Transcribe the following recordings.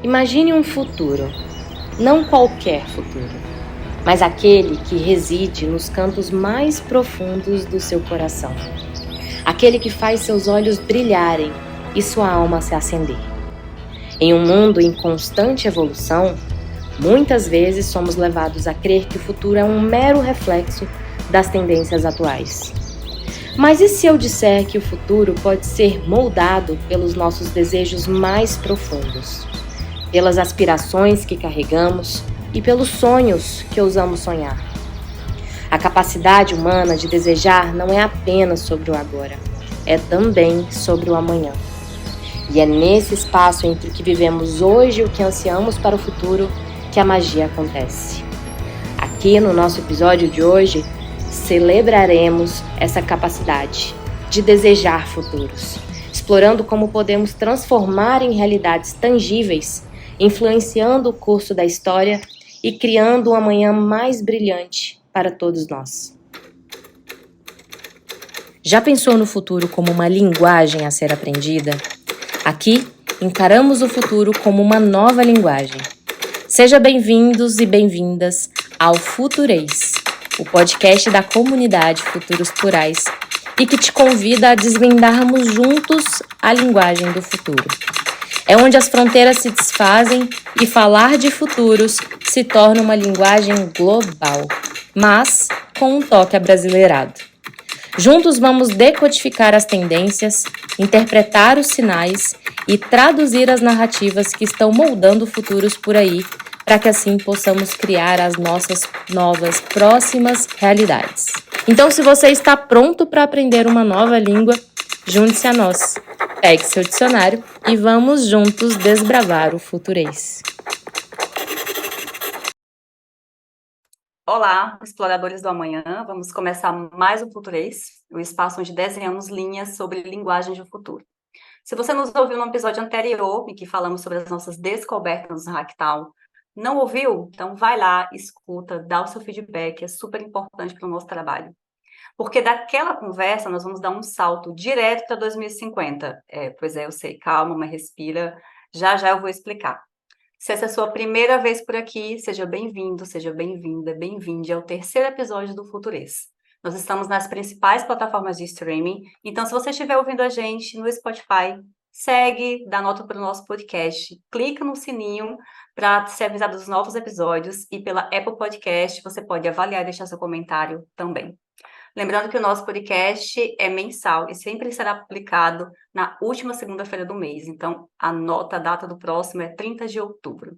Imagine um futuro, não qualquer futuro, mas aquele que reside nos cantos mais profundos do seu coração. Aquele que faz seus olhos brilharem e sua alma se acender. Em um mundo em constante evolução, muitas vezes somos levados a crer que o futuro é um mero reflexo das tendências atuais. Mas e se eu disser que o futuro pode ser moldado pelos nossos desejos mais profundos, pelas aspirações que carregamos e pelos sonhos que ousamos sonhar? A capacidade humana de desejar não é apenas sobre o agora, é também sobre o amanhã. E é nesse espaço entre o que vivemos hoje e o que ansiamos para o futuro que a magia acontece. Aqui no nosso episódio de hoje, celebraremos essa capacidade de desejar futuros, explorando como podemos transformar em realidades tangíveis, influenciando o curso da história e criando um amanhã mais brilhante para todos nós. Já pensou no futuro como uma linguagem a ser aprendida? Aqui, encaramos o futuro como uma nova linguagem. Sejam bem-vindos e bem-vindas ao Futurês, o podcast da comunidade Futuros Plurais e que te convida a desvendarmos juntos a linguagem do futuro. É onde as fronteiras se desfazem e falar de futuros se torna uma linguagem global, mas com um toque abrasileirado. Juntos vamos decodificar as tendências, interpretar os sinais e traduzir as narrativas que estão moldando futuros por aí, para que assim possamos criar as nossas novas próximas realidades. Então, se você está pronto para aprender uma nova língua, junte-se a nós. Pegue seu dicionário e vamos juntos desbravar o futurês. Olá, exploradores do amanhã. Vamos começar mais um Futurês, o espaço onde desenhamos linhas sobre linguagem de futuro. Se você nos ouviu no episódio anterior, em que falamos sobre as nossas descobertas no Hacktown, não ouviu? Então vai lá, escuta, dá o seu feedback, é super importante para o nosso trabalho. Porque daquela conversa nós vamos dar um salto direto para 2050. Pois é, eu sei, calma, mas respira, já já eu vou explicar. Se essa é a sua primeira vez por aqui, seja bem-vindo, seja bem-vinda, bem-vinde ao terceiro episódio do Futurês. Nós estamos nas principais plataformas de streaming, então se você estiver ouvindo a gente no Spotify, segue, dá nota para o nosso podcast, clica no sininho para ser avisado dos novos episódios e pela Apple Podcast você pode avaliar e deixar seu comentário também. Lembrando que o nosso podcast é mensal e sempre será publicado na última segunda-feira do mês. Então, anota a data do próximo, é 30 de outubro.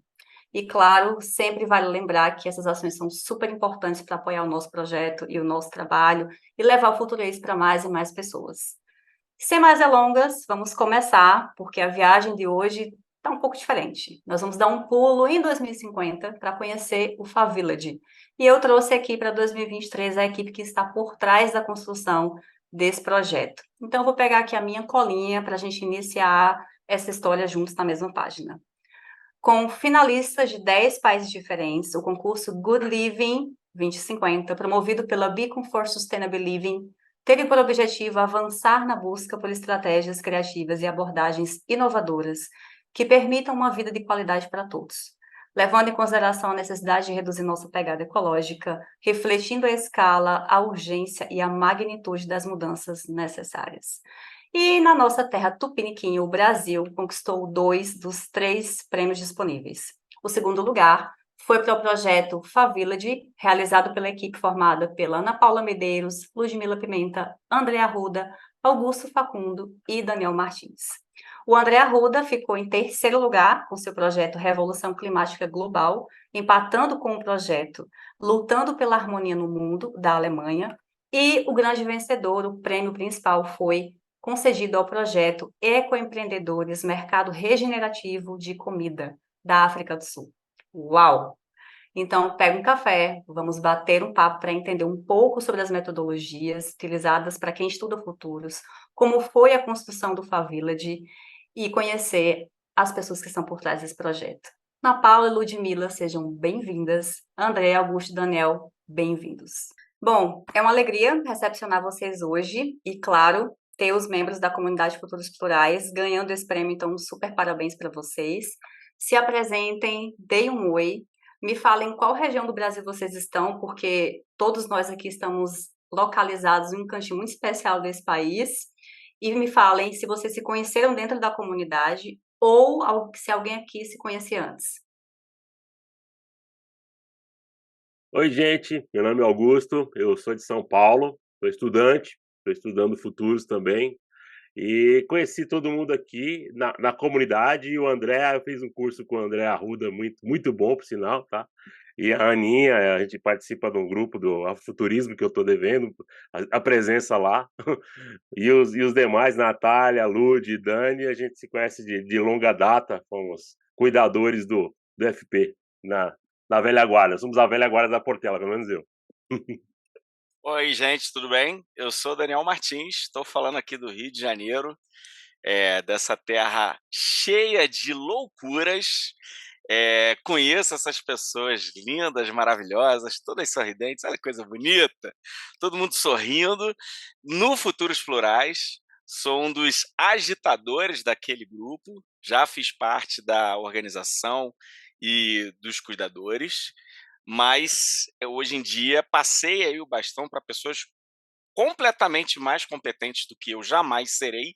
E, claro, sempre vale lembrar que essas ações são super importantes para apoiar o nosso projeto e o nosso trabalho e levar o Futurês para mais e mais pessoas. Sem mais delongas, vamos começar, porque a viagem de hoje está um pouco diferente. Nós vamos dar um pulo em 2050 para conhecer o Favillage. E eu trouxe aqui para 2023 a equipe que está por trás da construção desse projeto. Então, eu vou pegar aqui a minha colinha para a gente iniciar essa história juntos na mesma página. Com finalistas de 10 países diferentes, o concurso Good Living 2050, promovido pela Beacon for Sustainable Living, teve por objetivo avançar na busca por estratégias criativas e abordagens inovadoras que permitam uma vida de qualidade para todos, levando em consideração a necessidade de reduzir nossa pegada ecológica, refletindo a escala, a urgência e a magnitude das mudanças necessárias. E na nossa terra tupiniquim, o Brasil conquistou 2 dos 3 prêmios disponíveis. O segundo lugar foi para o projeto Favillage, realizado pela equipe formada pela Ana Paula Medeiros, Ludmila Pimenta, André Arruda, Augusto Facundo e Daniel Martins. O André Arruda ficou em terceiro lugar com seu projeto Revolução Climática Global, empatando com o projeto Lutando pela Harmonia no Mundo, da Alemanha, e o grande vencedor, o prêmio principal, foi concedido ao projeto Ecoempreendedores Mercado Regenerativo de Comida, da África do Sul. Uau! Então, pega um café, vamos bater um papo para entender um pouco sobre as metodologias utilizadas para quem estuda futuros, como foi a construção do Favillage e conhecer as pessoas que estão por trás desse projeto. Ana Paula e Ludmila, sejam bem-vindas. André, Augusto e Daniel, bem-vindos. Bom, é uma alegria recepcionar vocês hoje e, claro, ter os membros da comunidade Futuros Plurais ganhando esse prêmio, então super parabéns para vocês. Se apresentem, deem um oi, me falem em qual região do Brasil vocês estão, porque todos nós aqui estamos localizados em um cantinho muito especial desse país. E me falem se vocês se conheceram dentro da comunidade ou se alguém aqui se conhecia antes. Oi, gente. Meu nome é Augusto, eu sou de São Paulo, sou estudante, estou estudando futuros também. E conheci todo mundo aqui na comunidade. E o André, eu fiz um curso com o André Arruda, muito bom, por sinal, tá? E a Aninha, a gente participa de um grupo do Afrofuturismo que eu estou devendo, a presença lá. E os demais, Natália, Lud, Dani, a gente se conhece de longa data, fomos cuidadores do FP na velha guarda. Somos a velha guarda da Portela, pelo menos eu. Oi, gente, tudo bem? Eu sou Daniel Martins, estou falando aqui do Rio de Janeiro, dessa terra cheia de loucuras. Conheço essas pessoas lindas, maravilhosas, todas sorridentes, olha que coisa bonita, todo mundo sorrindo. No Futuros Plurais, sou um dos agitadores daquele grupo, já fiz parte da organização e dos cuidadores, mas hoje em dia passei aí o bastão para pessoas completamente mais competentes do que eu jamais serei.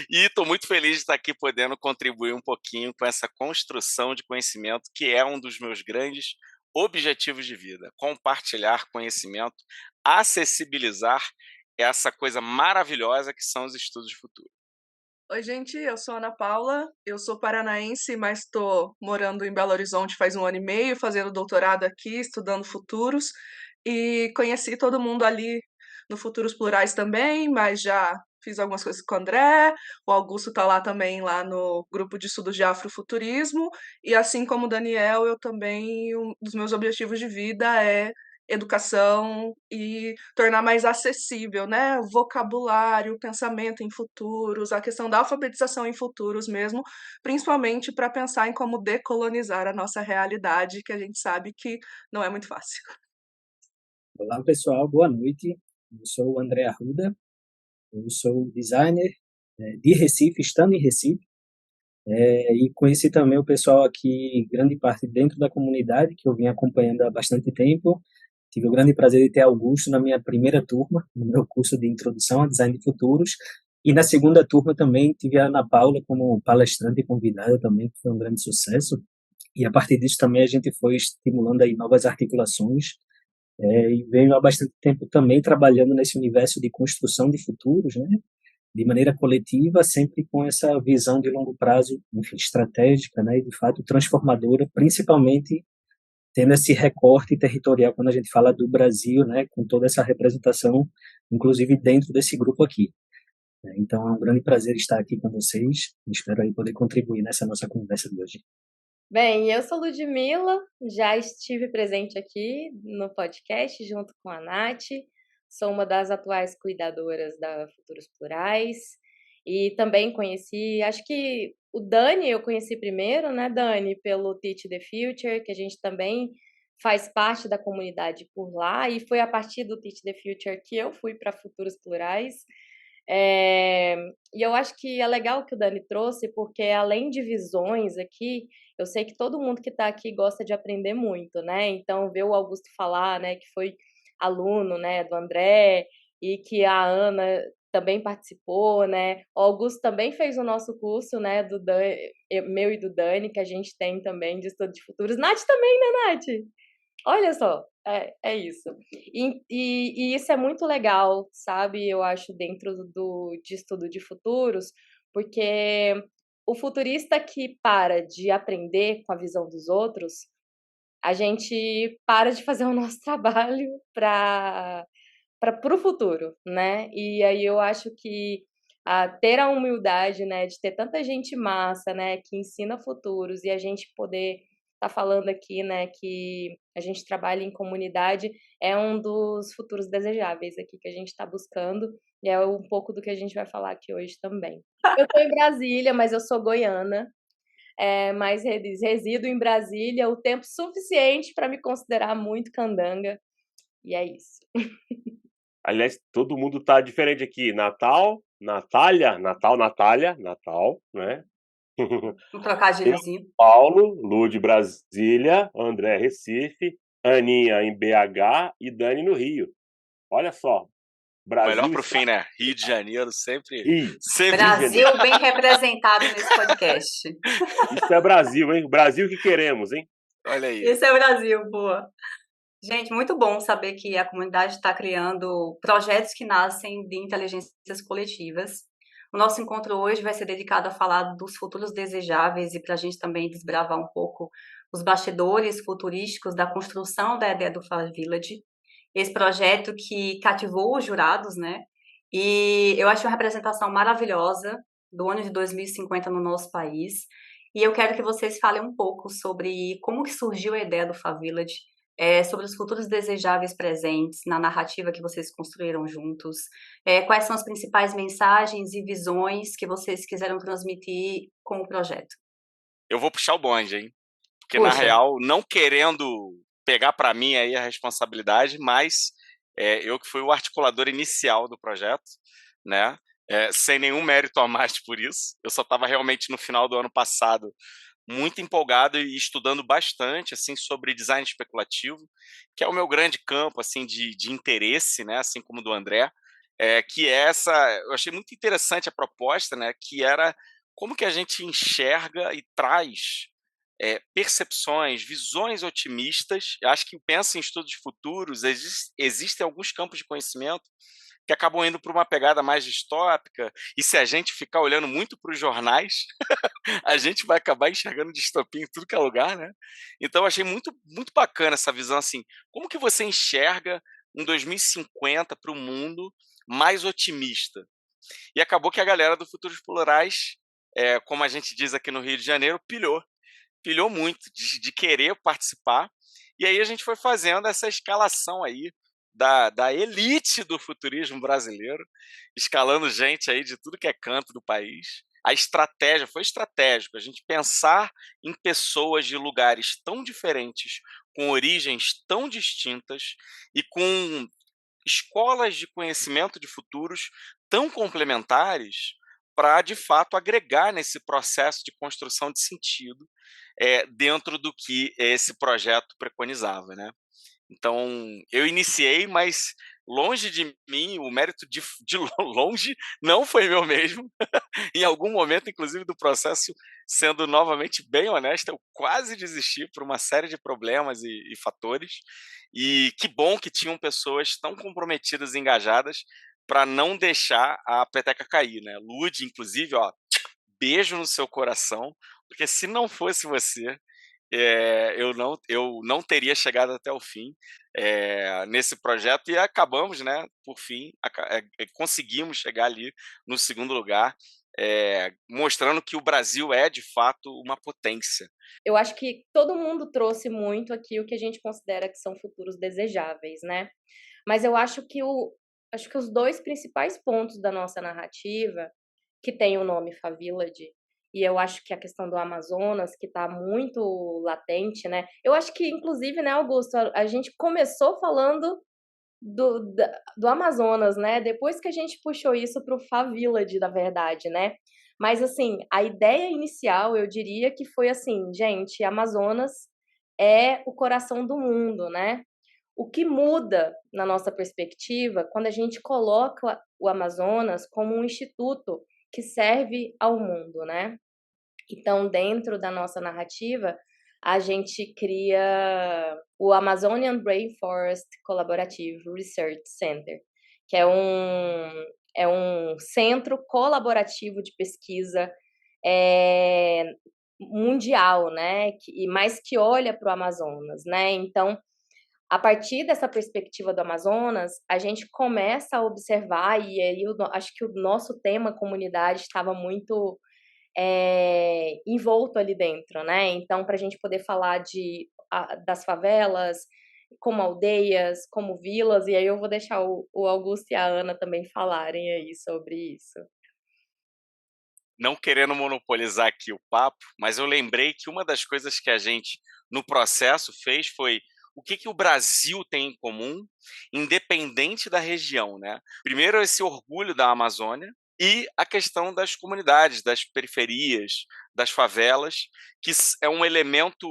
E estou muito feliz de estar aqui podendo contribuir um pouquinho com essa construção de conhecimento, que é um dos meus grandes objetivos de vida: compartilhar conhecimento, acessibilizar essa coisa maravilhosa que são os estudos de futuro. Oi, gente, eu sou a Ana Paula, eu sou paranaense, mas estou morando em Belo Horizonte faz 1 ano e meio, fazendo doutorado aqui, estudando futuros, e conheci todo mundo ali no Futuros Plurais também, mas já fiz algumas coisas com o André, o Augusto está lá também, lá no grupo de estudos de afrofuturismo, e assim como o Daniel, eu também, um dos meus objetivos de vida é educação e tornar mais acessível, né, o vocabulário, o pensamento em futuros, a questão da alfabetização em futuros mesmo, principalmente para pensar em como decolonizar a nossa realidade, que a gente sabe que não é muito fácil. Olá, pessoal, boa noite. Eu sou o André Arruda, eu sou designer de Recife, estando em Recife, e conheci também o pessoal aqui, grande parte dentro da comunidade, que eu vim acompanhando há bastante tempo. Tive o grande prazer de ter Augusto na minha primeira turma, no meu curso de Introdução a Design de Futuros, e na segunda turma também tive a Ana Paula como palestrante e convidada também, que foi um grande sucesso. E a partir disso também a gente foi estimulando aí novas articulações, e venho há bastante tempo também trabalhando nesse universo de construção de futuros, né? De maneira coletiva, sempre com essa visão de longo prazo, enfim, estratégica, né? E de fato transformadora, principalmente tendo esse recorte territorial quando a gente fala do Brasil, né? Com toda essa representação, inclusive dentro desse grupo aqui. Então é um grande prazer estar aqui com vocês. Espero aí poder contribuir nessa nossa conversa de hoje. Bem, eu sou Ludmila, já estive presente aqui no podcast junto com a Nath, sou uma das atuais cuidadoras da Futuros Plurais e também conheci, acho que o Dani eu conheci primeiro, né, Dani, pelo Teach the Future, que a gente também faz parte da comunidade por lá, e foi a partir do Teach the Future que eu fui para Futuros Plurais. E eu acho que é legal o que o Dani trouxe, porque além de visões aqui, eu sei que todo mundo que está aqui gosta de aprender muito, né? Então, ver o Augusto falar, né, que foi aluno, né, do André, e que a Ana também participou, né? O Augusto também fez o nosso curso, né, do Dani, meu e do Dani, que a gente tem também de estudo de futuros. Nath também, né, Nath? Olha só, é isso. E isso é muito legal, sabe? Eu acho, dentro de estudo de futuros, porque o futurista que para de aprender com a visão dos outros, a gente para de fazer o nosso trabalho para o futuro, né? E aí eu acho que ter a humildade, né, de ter tanta gente massa, né, que ensina futuros e a gente poder estar falando aqui, né, que a gente trabalha em comunidade é um dos futuros desejáveis aqui que a gente está buscando e é um pouco do que a gente vai falar aqui hoje também. Eu estou em Brasília, mas eu sou goiana, mas resido em Brasília o tempo suficiente para me considerar muito candanga e é isso. Aliás, todo mundo tá diferente aqui. Natal, Natália, Natal, né? Um Eu, trocadilhozinho. Paulo, Lu de Brasília, André Recife, Aninha em BH e Dani no Rio. Olha só, O melhor Brasil pro está fim, né? Rio de Janeiro, Rio, sempre Rio de Janeiro. Brasil bem representado nesse podcast. Isso é Brasil, hein? Brasil que queremos, hein? Olha aí. Esse é o Brasil, boa. Gente, muito bom saber que a comunidade está criando projetos que nascem de inteligências coletivas. O nosso encontro hoje vai ser dedicado a falar dos futuros desejáveis e para a gente também desbravar um pouco os bastidores futurísticos da construção da ideia do Fala Village. Esse projeto que cativou os jurados, né? E eu achei uma representação maravilhosa do ano de 2050 no nosso país. E eu quero que vocês falem um pouco sobre como que surgiu a ideia do Favillage, sobre os futuros desejáveis presentes na narrativa que vocês construíram juntos, quais são as principais mensagens e visões que vocês quiseram transmitir com o projeto. Eu vou puxar o bonde, hein? Porque, na Puxa. real, não querendo pegar para mim aí a responsabilidade, mas eu que fui o articulador inicial do projeto, né? Sem nenhum mérito a mais por isso. Eu só estava realmente no final do ano passado muito empolgado e estudando bastante assim sobre design especulativo, que é o meu grande campo assim de interesse, né? Assim como do André, que é essa. Eu achei muito interessante a proposta, né? Que era como que a gente enxerga e traz percepções, visões otimistas. Eu acho que pensa em estudos futuros, existem alguns campos de conhecimento que acabam indo para uma pegada mais distópica, e se a gente ficar olhando muito para os jornais, a gente vai acabar enxergando distopia em tudo que é lugar, né? Então, eu achei muito, muito bacana essa visão, assim, como que você enxerga um 2050 para o mundo mais otimista? E acabou que a galera do Futuros Plurais, como a gente diz aqui no Rio de Janeiro, pilhou muito de querer participar. E aí a gente foi fazendo essa escalação aí da elite do futurismo brasileiro, escalando gente aí de tudo que é canto do país. A estratégia foi estratégico, a gente pensar em pessoas de lugares tão diferentes, com origens tão distintas e com escolas de conhecimento de futuros tão complementares para, de fato, agregar nesse processo de construção de sentido dentro do que esse projeto preconizava, né? Então, eu iniciei, mas longe de mim, o mérito de longe não foi meu mesmo. Em algum momento, inclusive, do processo, sendo novamente bem honesto, eu quase desisti por uma série de problemas e fatores. E que bom que tinham pessoas tão comprometidas e engajadas para não deixar a peteca cair, né? Lud, inclusive, ó, beijo no seu coração, porque se não fosse você, eu não teria chegado até o fim nesse projeto e acabamos, né? Por fim, conseguimos chegar ali no segundo lugar, mostrando que o Brasil é de fato uma potência. Eu acho que todo mundo trouxe muito aqui o que a gente considera que são futuros desejáveis, né? Mas eu acho que os dois principais pontos da nossa narrativa, que tem o nome Favillage, e eu acho que a questão do Amazonas, que está muito latente, né? Eu acho que, inclusive, né, Augusto, a gente começou falando do Amazonas, né? Depois que a gente puxou isso para o Favillage, na verdade, né? Mas, assim, a ideia inicial, eu diria que foi assim, gente, Amazonas é o coração do mundo, né? O que muda na nossa perspectiva quando a gente coloca o Amazonas como um instituto que serve ao mundo, né? Então, dentro da nossa narrativa, a gente cria o Amazonian Rainforest Collaborative Research Center, que é um centro colaborativo de pesquisa mundial, né? Mas que olha para o Amazonas, né? Então, a partir dessa perspectiva do Amazonas, a gente começa a observar, e aí acho que o nosso tema comunidade estava muito envolto ali dentro, né? Então, para a gente poder falar das favelas, como aldeias, como vilas, e aí eu vou deixar o Augusto e a Ana também falarem aí sobre isso. Não querendo monopolizar aqui o papo, mas eu lembrei que uma das coisas que a gente, no processo, fez foi o que o Brasil tem em comum, independente da região, né? Primeiro, esse orgulho da Amazônia, e a questão das comunidades, das periferias, das favelas, que é um elemento,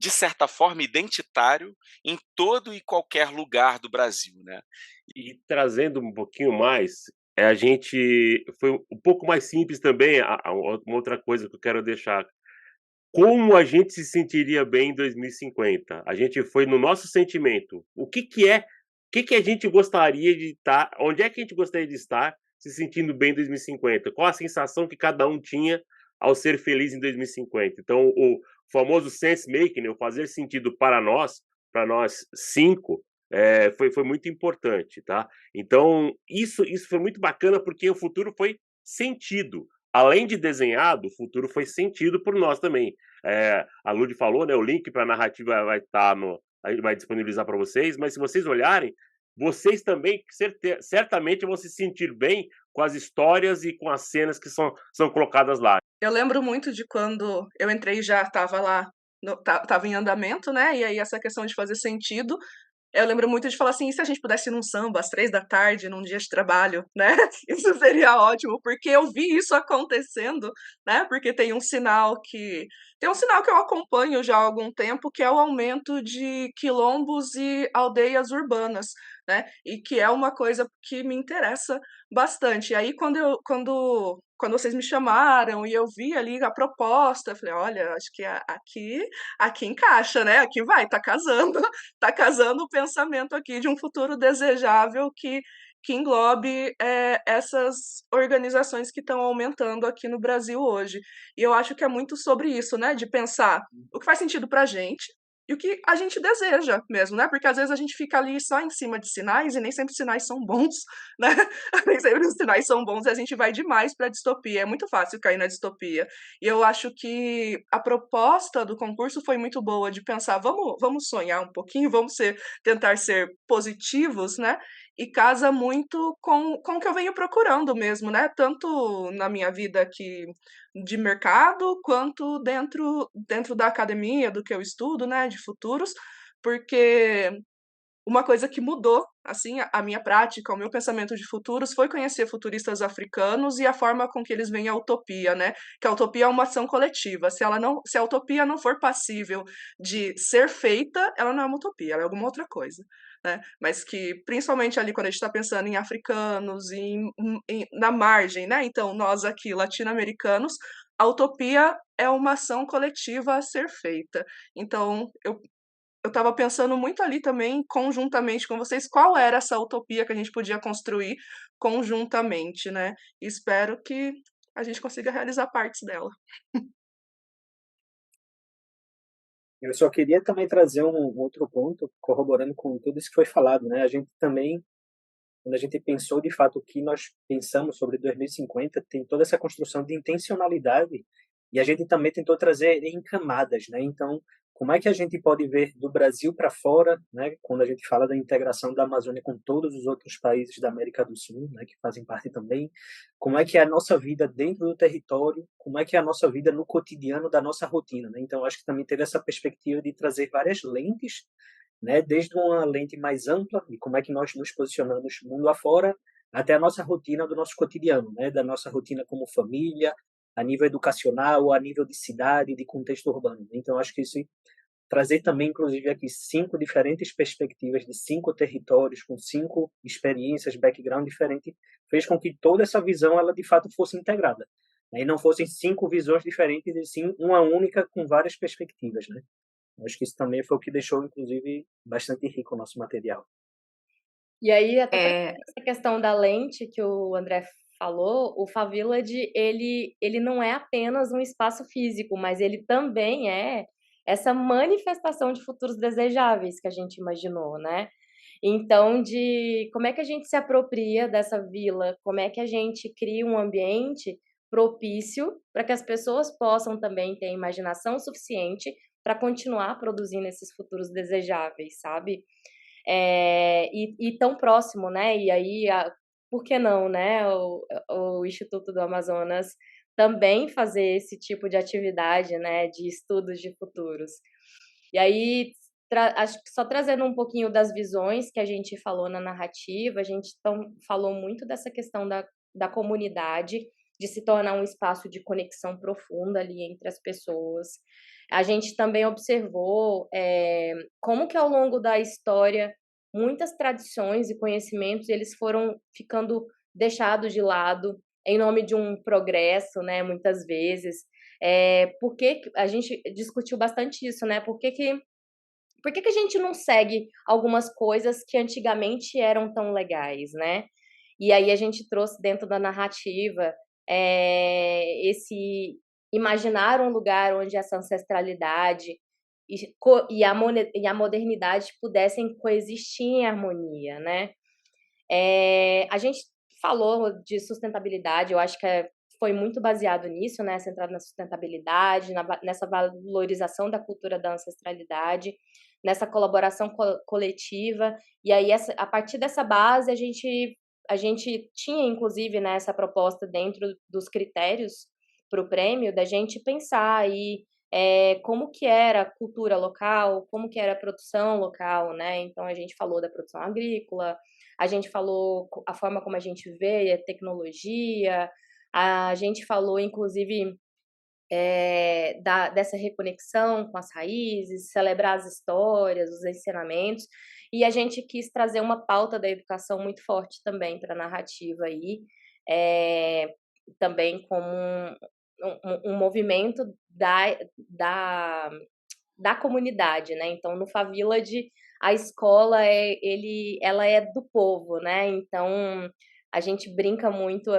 de certa forma, identitário em todo e qualquer lugar do Brasil, né? E trazendo um pouquinho mais, a gente foi um pouco mais simples também, uma outra coisa que eu quero deixar. Como a gente se sentiria bem em 2050? A gente foi no nosso sentimento. O que a gente gostaria de estar, onde é que a gente gostaria de estar se sentindo bem em 2050? Qual a sensação que cada um tinha ao ser feliz em 2050? Então, o famoso sense making, né, o fazer sentido para nós cinco, foi muito importante, tá? Então, isso foi muito bacana porque o futuro foi sentido. Além de desenhado, o futuro foi sentido por nós também. A Lud falou, né? O link para a narrativa vai estar a gente vai disponibilizar para vocês, mas se vocês olharem, vocês também certamente vão se sentir bem com as histórias e com as cenas que são colocadas lá. Eu lembro muito de quando eu entrei e já estava lá, estava em andamento, né? E aí essa questão de fazer sentido. Eu lembro muito de falar assim: "E se a gente pudesse ir num samba às 3 da tarde, num dia de trabalho, né?" Isso seria ótimo, porque eu vi isso acontecendo, né, porque tem um sinal que eu acompanho já há algum tempo, que é o aumento de quilombos e aldeias urbanas, né, e que é uma coisa que me interessa bastante. E aí quando vocês me chamaram e eu vi ali a proposta, eu falei: "Olha, acho que aqui encaixa, né, aqui vai, tá casando". Tá casando o pensamento aqui de um futuro desejável que englobe, essas organizações que estão aumentando aqui no Brasil hoje. E eu acho que é muito sobre isso, né, de pensar o que faz sentido pra gente e o que a gente deseja mesmo, né, porque às vezes a gente fica ali só em cima de sinais e nem sempre os sinais são bons, né, nem sempre os sinais são bons e a gente vai demais pra distopia, é muito fácil cair na distopia. E eu acho que a proposta do concurso foi muito boa de pensar, vamos sonhar um pouquinho, tentar ser positivos, né? E casa muito com o que eu venho procurando mesmo, né? Tanto na minha vida aqui de mercado, quanto dentro da academia, do que eu estudo, né? De futuros, porque uma coisa que mudou, assim, a minha prática, o meu pensamento de futuros foi conhecer futuristas africanos e a forma com que eles veem a utopia, né? Que a utopia é uma ação coletiva. Se a utopia não for passível de ser feita, ela não é uma utopia, ela é alguma outra coisa, né? Mas que, principalmente ali quando a gente está pensando em africanos, na margem, né? Então, nós aqui, latino-americanos, a utopia é uma ação coletiva a ser feita. Então, eu estava pensando muito ali também, conjuntamente com vocês, qual era essa utopia que a gente podia construir conjuntamente, né? E espero que a gente consiga realizar partes dela. Eu só queria também trazer um outro ponto, corroborando com tudo isso que foi falado, né? A gente também, quando a gente pensou de fato o que nós pensamos sobre 2050, tem toda essa construção de intencionalidade e a gente também tentou trazer em camadas, né? Então, como é que a gente pode ver do Brasil para fora, né? Quando a gente fala da integração da Amazônia com todos os outros países da América do Sul, né? Que fazem parte também. Como é que é a nossa vida dentro do território? Como é que é a nossa vida no cotidiano da nossa rotina, né? Então, acho que também teve essa perspectiva de trazer várias lentes, né? Desde uma lente mais ampla de como é que nós nos posicionamos mundo afora, até a nossa rotina do nosso cotidiano, né? Da nossa rotina como família, a nível educacional, a nível de cidade, de contexto urbano. Então, acho que isso trazer também, inclusive, aqui 5 diferentes perspectivas de 5 territórios, com 5 experiências, background diferente, fez com que toda essa visão, ela de fato fosse integrada. Né? E não fossem 5 visões diferentes, e sim uma única com várias perspectivas, né? Acho que isso também foi o que deixou, inclusive, bastante rico o nosso material. E aí, até essa questão da lente que o André falou, o Favillage, ele não é apenas um espaço físico, mas ele também é essa manifestação de futuros desejáveis que a gente imaginou, né? Então, de como é que a gente se apropria dessa vila, como é que a gente cria um ambiente propício para que as pessoas possam também ter imaginação suficiente para continuar produzindo esses futuros desejáveis, sabe? E tão próximo, né? E aí, por que não, né? O Instituto do Amazonas também fazer esse tipo de atividade, né? De estudos de futuros. E aí, acho que só trazendo um pouquinho das visões que a gente falou na narrativa, a gente falou muito dessa questão da comunidade, de se tornar um espaço de conexão profunda ali entre as pessoas. A gente também observou como que ao longo da história muitas tradições e conhecimentos eles foram ficando deixados de lado em nome de um progresso, né? Muitas vezes. Porque a gente discutiu bastante isso, né? Por que a gente não segue algumas coisas que antigamente eram tão legais, né? E aí a gente trouxe dentro da narrativa esse imaginar um lugar onde essa ancestralidade e a modernidade pudessem coexistir em harmonia, né? A gente falou de sustentabilidade, eu acho que foi muito baseado nisso, né? Centrado na sustentabilidade, nessa valorização da cultura da ancestralidade, nessa colaboração coletiva. E aí, a partir dessa base, a gente tinha, inclusive, né, essa proposta dentro dos critérios para o prêmio, da gente pensar aí como que era a cultura local, como que era a produção local, né? Então, a gente falou da produção agrícola, a gente falou a forma como a gente vê a tecnologia, a gente falou, inclusive, dessa reconexão com as raízes, celebrar as histórias, os ensinamentos, e a gente quis trazer uma pauta da educação muito forte também para a narrativa aí, também como um movimento da comunidade, né? Então, no Favillage, a escola ela é do povo, né? Então, a gente brinca muito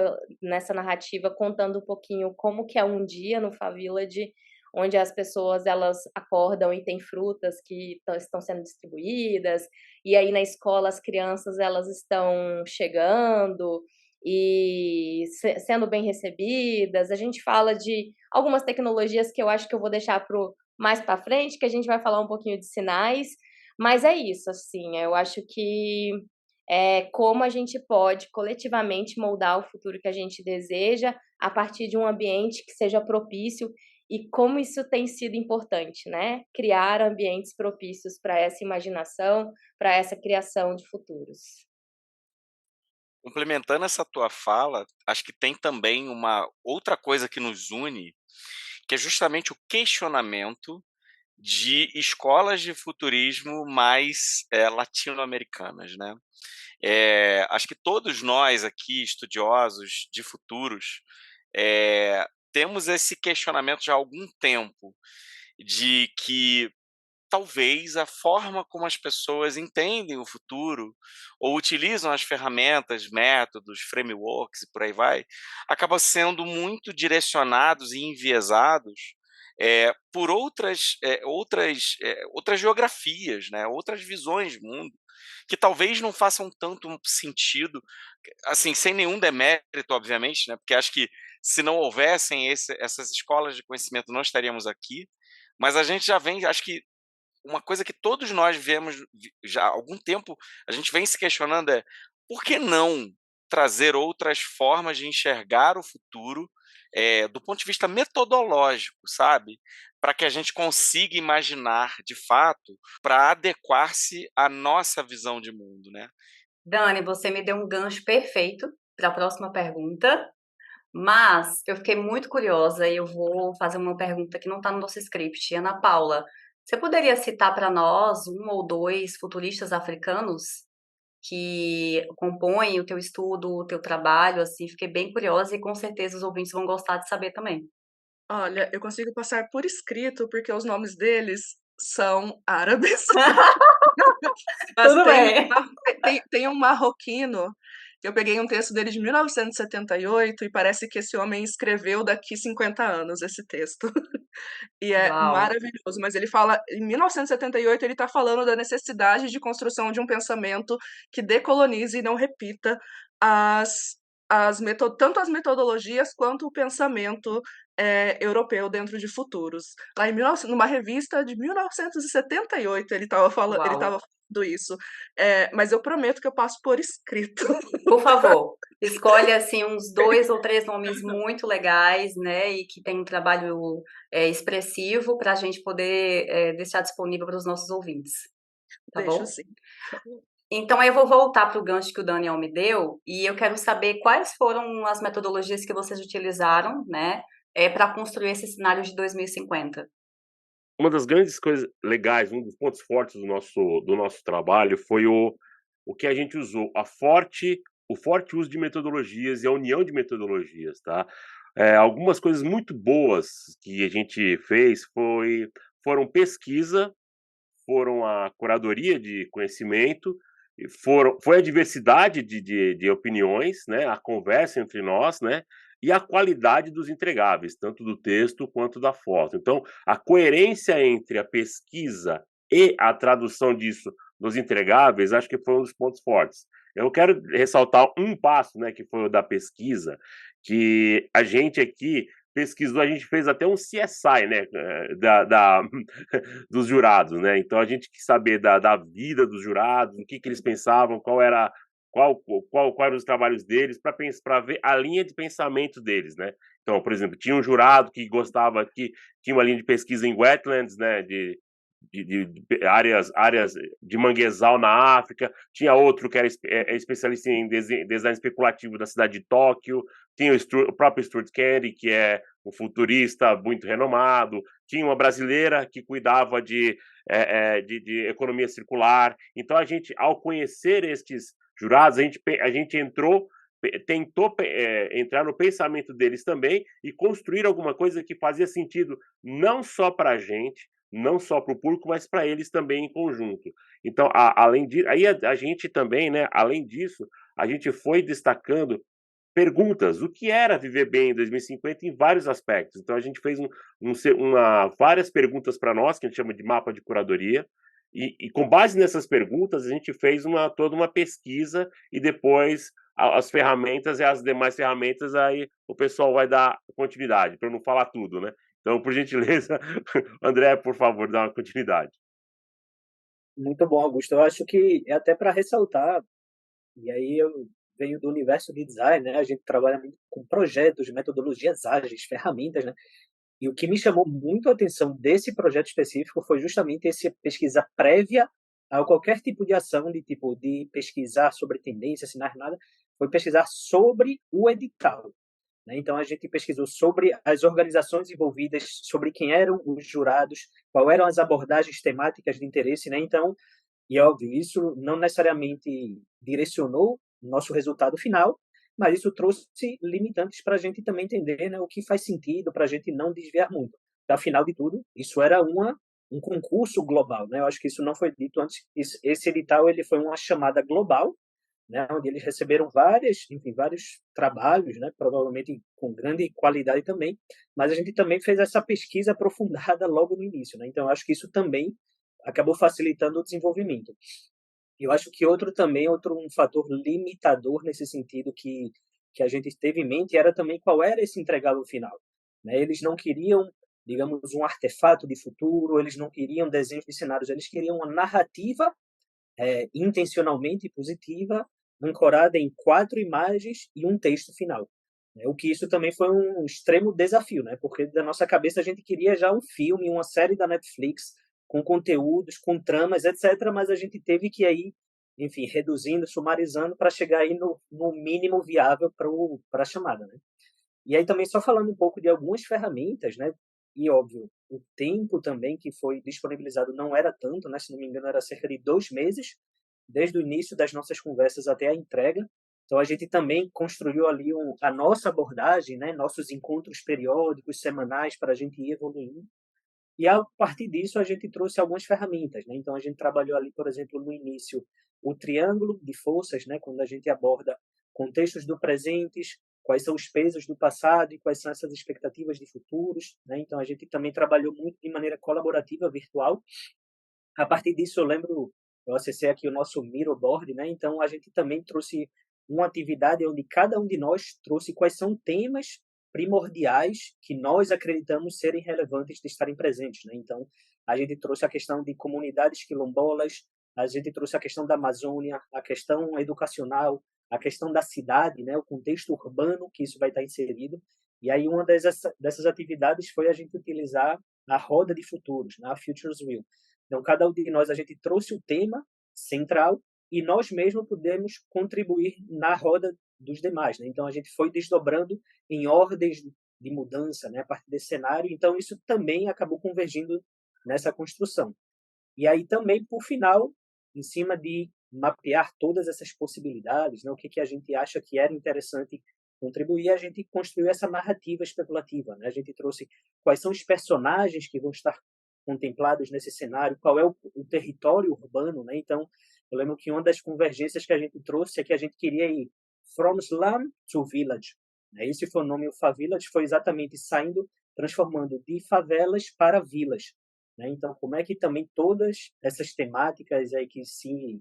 nessa narrativa, contando um pouquinho como que é um dia no Favillage, onde as pessoas elas acordam e tem frutas que estão sendo distribuídas, e aí na escola as crianças elas estão chegando e sendo bem recebidas. A gente fala de algumas tecnologias que eu acho que eu vou deixar mais para frente, que a gente vai falar um pouquinho de sinais, mas é isso, assim, eu acho que como a gente pode coletivamente moldar o futuro que a gente deseja a partir de um ambiente que seja propício e como isso tem sido importante, né? Criar ambientes propícios para essa imaginação, para essa criação de futuros. Complementando essa tua fala, acho que tem também uma outra coisa que nos une, que é justamente o questionamento de escolas de futurismo mais latino-americanas, né? Acho que todos nós aqui, estudiosos de futuros, temos esse questionamento já há algum tempo, de que talvez a forma como as pessoas entendem o futuro ou utilizam as ferramentas, métodos, frameworks e por aí vai, acaba sendo muito direcionados e enviesados por outras geografias, né? Outras visões de mundo, que talvez não façam tanto sentido, assim, sem nenhum demérito, obviamente, né? Porque acho que se não houvessem essas escolas de conhecimento, não estaríamos aqui, mas a gente já vem, acho que uma coisa que todos nós vemos já há algum tempo, a gente vem se questionando por que não trazer outras formas de enxergar o futuro do ponto de vista metodológico, sabe? Para que a gente consiga imaginar, de fato, para adequar-se à nossa visão de mundo, né? Dani, você me deu um gancho perfeito para a próxima pergunta, mas eu fiquei muito curiosa e eu vou fazer uma pergunta que não está no nosso script. Ana Paula, você poderia citar para nós um ou dois futuristas africanos que compõem o teu estudo, o teu trabalho? Assim, fiquei bem curiosa e com certeza os ouvintes vão gostar de saber também. Olha, eu consigo passar por escrito, porque os nomes deles são árabes. Mas Tudo bem. tem um marroquino, que eu peguei um texto dele de 1978 e parece que esse homem escreveu daqui 50 anos esse texto. E é Uau. maravilhoso, mas ele fala, em 1978 ele está falando da necessidade de construção de um pensamento que decolonize e não repita tanto as metodologias quanto o pensamento europeu dentro de futuros. Lá numa revista de 1978 ele estava falando isso. Mas eu prometo que eu passo por escrito. Por favor, escolhe assim uns 2 ou 3 nomes muito legais, né, e que tem um trabalho expressivo para a gente poder deixar disponível para os nossos ouvintes. Tá Deixo bom? sim. Então, aí eu vou voltar para o gancho que o Daniel me deu, e eu quero saber quais foram as metodologias que vocês utilizaram, né, para construir esse cenário de 2050. Uma das grandes coisas legais, um dos pontos fortes do nosso trabalho foi o que a gente usou, o forte uso de metodologias e a união de metodologias, tá? Algumas coisas muito boas que a gente fez foram pesquisa, foram a curadoria de conhecimento, e foi a diversidade de opiniões, né, a conversa entre nós, né, e a qualidade dos entregáveis, tanto do texto quanto da foto. Então, a coerência entre a pesquisa e a tradução disso nos entregáveis, acho que foi um dos pontos fortes. Eu quero ressaltar um passo, né, que foi o da pesquisa, que a gente aqui pesquisou, a gente fez até um CSI, né, dos jurados, né? Então a gente quis saber da vida dos jurados, o que eles pensavam, qual eram os trabalhos deles, para ver a linha de pensamento deles, né? Então, por exemplo, tinha um jurado que gostava, que tinha uma linha de pesquisa em wetlands, né? De áreas de manguezal na África, tinha outro que era especialista em design especulativo da cidade de Tóquio, tinha o próprio Stuart Candy, que é um futurista muito renomado, tinha uma brasileira que cuidava de economia circular. Então, a gente, ao conhecer estes jurados, a gente tentou entrar no pensamento deles também e construir alguma coisa que fazia sentido não só para a gente, não só para o público, mas para eles também em conjunto. Então, além disso, aí a gente também, né, além disso, a gente foi destacando perguntas, o que era viver bem em 2050 em vários aspectos. Então, a gente fez várias perguntas para nós, que a gente chama de mapa de curadoria, e com base nessas perguntas, a gente fez toda uma pesquisa e depois as ferramentas e as demais ferramentas, aí o pessoal vai dar continuidade, para não falar tudo, né? Então, por gentileza, André, por favor, dá uma continuidade. Muito bom, Augusto. Eu acho que é até para ressaltar, e aí eu venho do universo de design, né? A gente trabalha muito com projetos, metodologias ágeis, ferramentas, né? E o que me chamou muito a atenção desse projeto específico foi justamente essa pesquisa prévia a qualquer tipo de ação, de pesquisar sobre tendências, sinais, nada, foi pesquisar sobre o edital. Né? Então, a gente pesquisou sobre as organizações envolvidas, sobre quem eram os jurados, quais eram as abordagens temáticas de interesse. Né? Então, e óbvio, isso não necessariamente direcionou o nosso resultado final, mas isso trouxe limitantes para a gente também entender, né, o que faz sentido, para a gente não desviar muito. Afinal de tudo, isso era um concurso global. Né? Eu acho que isso não foi dito antes. Esse edital ele foi uma chamada global, né, onde eles receberam vários trabalhos, né, provavelmente com grande qualidade também, mas a gente também fez essa pesquisa aprofundada logo no início. Né? Então, eu acho que isso também acabou facilitando o desenvolvimento. Eu acho que outro um fator limitador nesse sentido que a gente teve em mente era também qual era esse entregável final. Né? Eles não queriam, digamos, um artefato de futuro, eles não queriam desenhos de cenários, eles queriam uma narrativa intencionalmente positiva, ancorada em 4 imagens e um texto final. O que isso também foi um extremo desafio, né? Porque da nossa cabeça a gente queria já um filme, uma série da Netflix com conteúdos, com tramas, etc. Mas a gente teve que aí, enfim, reduzindo, sumarizando para chegar aí no mínimo viável para a chamada, né? E aí também só falando um pouco de algumas ferramentas, né? E óbvio, o tempo também que foi disponibilizado não era tanto, né? Se não me engano, era cerca de 2 meses, desde o início das nossas conversas até a entrega. Então a gente também construiu ali a nossa abordagem, né? Nossos encontros periódicos, semanais, para a gente ir evoluindo. E a partir disso a gente trouxe algumas ferramentas, né? Então a gente trabalhou ali, por exemplo, no início, o triângulo de forças, né? Quando a gente aborda contextos do presentes, quais são os pesos do passado e quais são essas expectativas de futuros, né? Então a gente também trabalhou muito de maneira colaborativa virtual. A partir disso eu acessei aqui o nosso Miro board, né? Então a gente também trouxe uma atividade onde cada um de nós trouxe quais são temas primordiais que nós acreditamos serem relevantes de estarem presentes, né? Então a gente trouxe a questão de comunidades quilombolas, a gente trouxe a questão da Amazônia, a questão educacional, a questão da cidade, né? O contexto urbano que isso vai estar inserido. E aí uma dessas atividades foi a gente utilizar a roda de futuros, né? A Futures Wheel. Então, cada um de nós, a gente trouxe o tema central e nós mesmos podemos contribuir na roda dos demais, né? Então a gente foi desdobrando em ordens de mudança, né, a partir desse cenário. Então isso também acabou convergindo nessa construção. E aí também, por final, em cima de mapear todas essas possibilidades, né, o que a gente acha que era interessante contribuir, a gente construiu essa narrativa especulativa, né? A gente trouxe quais são os personagens que vão estar contemplados nesse cenário, qual é o território urbano, né? Então, eu lembro que uma das convergências que a gente trouxe é que a gente queria ir from slum to village, né? Esse foi o nome, o Favillage foi exatamente transformando de favelas para vilas, né? Então, como é que também todas essas temáticas aí que se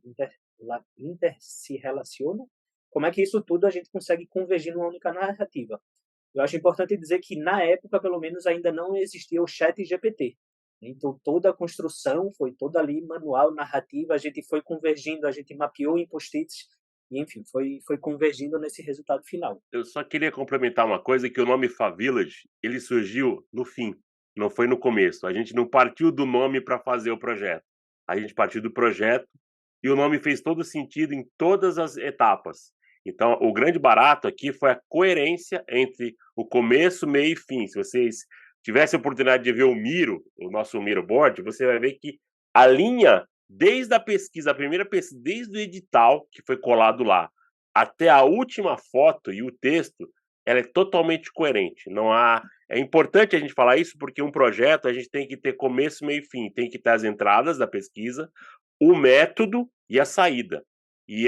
relacionam, como é que isso tudo a gente consegue convergir numa única narrativa? Eu acho importante dizer que, na época, pelo menos, ainda não existia o chat GPT. Então, toda a construção foi toda ali manual, narrativa, a gente foi convergindo, a gente mapeou em post-its, e, enfim, foi convergindo nesse resultado final. Eu só queria complementar uma coisa, que o nome Favillage, ele surgiu no fim, não foi no começo. A gente não partiu do nome para fazer o projeto. A gente partiu do projeto e o nome fez todo sentido em todas as etapas. Então, o grande barato aqui foi a coerência entre o começo, meio e fim. Se vocês tivessem a oportunidade de ver o Miro, o nosso Miro Board, você vai ver que a linha, desde a pesquisa, a primeira pesquisa, desde o edital que foi colado lá, até a última foto e o texto, ela é totalmente coerente. Não há... É importante a gente falar isso porque um projeto a gente tem que ter começo, meio e fim. Tem que ter as entradas da pesquisa, o método e a saída. E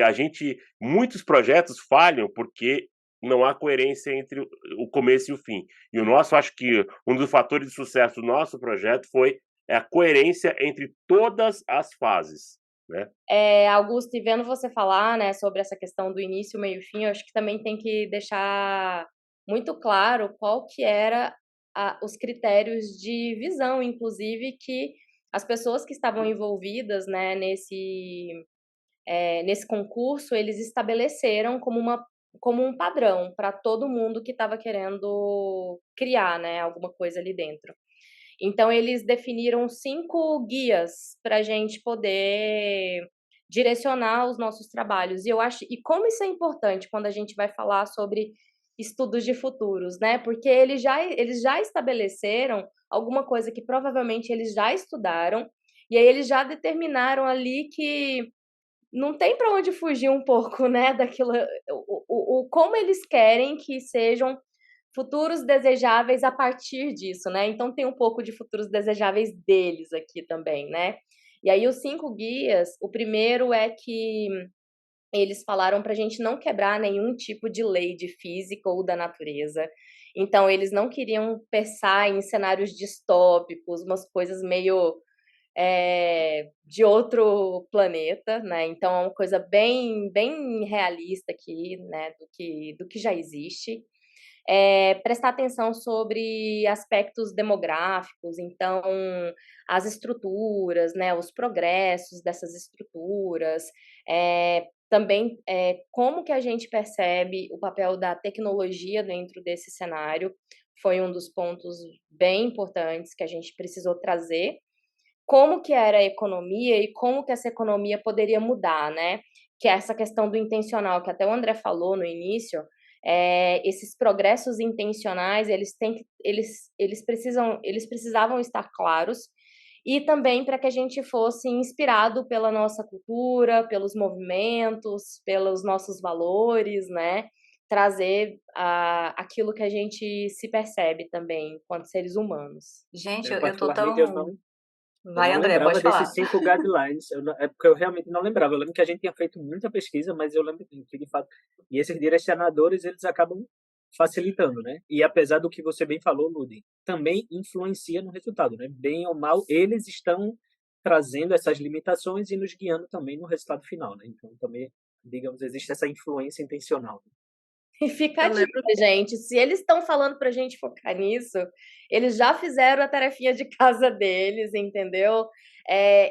muitos projetos falham porque não há coerência entre o começo e o fim. E o nosso, acho que um dos fatores de sucesso do nosso projeto foi a coerência entre todas as fases, né? Augusto, e vendo você falar, né, sobre essa questão do início, meio e fim, eu acho que também tem que deixar muito claro qual que era os critérios de visão, inclusive, que as pessoas que estavam envolvidas, né, nesse concurso, eles estabeleceram como um padrão para todo mundo que estava querendo criar, né, alguma coisa ali dentro. Então, eles definiram 5 guias para a gente poder direcionar os nossos trabalhos. E como isso é importante quando a gente vai falar sobre estudos de futuros, né? Porque eles já estabeleceram alguma coisa que provavelmente eles já estudaram, e aí eles já determinaram ali que não tem para onde fugir um pouco, né, daquilo, como eles querem que sejam futuros desejáveis a partir disso, né? Então tem um pouco de futuros desejáveis deles aqui também, né? E aí os 5 guias, o primeiro é que eles falaram para a gente não quebrar nenhum tipo de lei de física ou da natureza. Então eles não queriam pensar em cenários distópicos, umas coisas meio de outro planeta, né? Então é uma coisa bem, bem realista aqui, né? Do que já existe. Prestar atenção sobre aspectos demográficos, então as estruturas, né? Os progressos dessas estruturas, também como que a gente percebe o papel da tecnologia dentro desse cenário, foi um dos pontos bem importantes que a gente precisou trazer. Como que era a economia e como que essa economia poderia mudar, né? Que é essa questão do intencional, que até o André falou no início, esses progressos intencionais, eles precisavam estar claros, e também para que a gente fosse inspirado pela nossa cultura, pelos movimentos, pelos nossos valores, né? Trazer aquilo que a gente se percebe também enquanto seres humanos. Gente, Eu eu tô tão... particularmente, eu Vai, não André, lembrava pode falar. desses 5 guidelines. É porque eu realmente não lembrava. Eu lembro que a gente tinha feito muita pesquisa, mas eu lembro que, de fato, e esses direcionadores, eles acabam facilitando, né? E apesar do que você bem falou, Ludi, também influencia no resultado, né? Bem ou mal, eles estão trazendo essas limitações e nos guiando também no resultado final, né? Então, também, digamos, existe essa influência intencional. E fica a dica, gente, se eles estão falando pra gente focar nisso, eles já fizeram a tarefinha de casa deles, entendeu?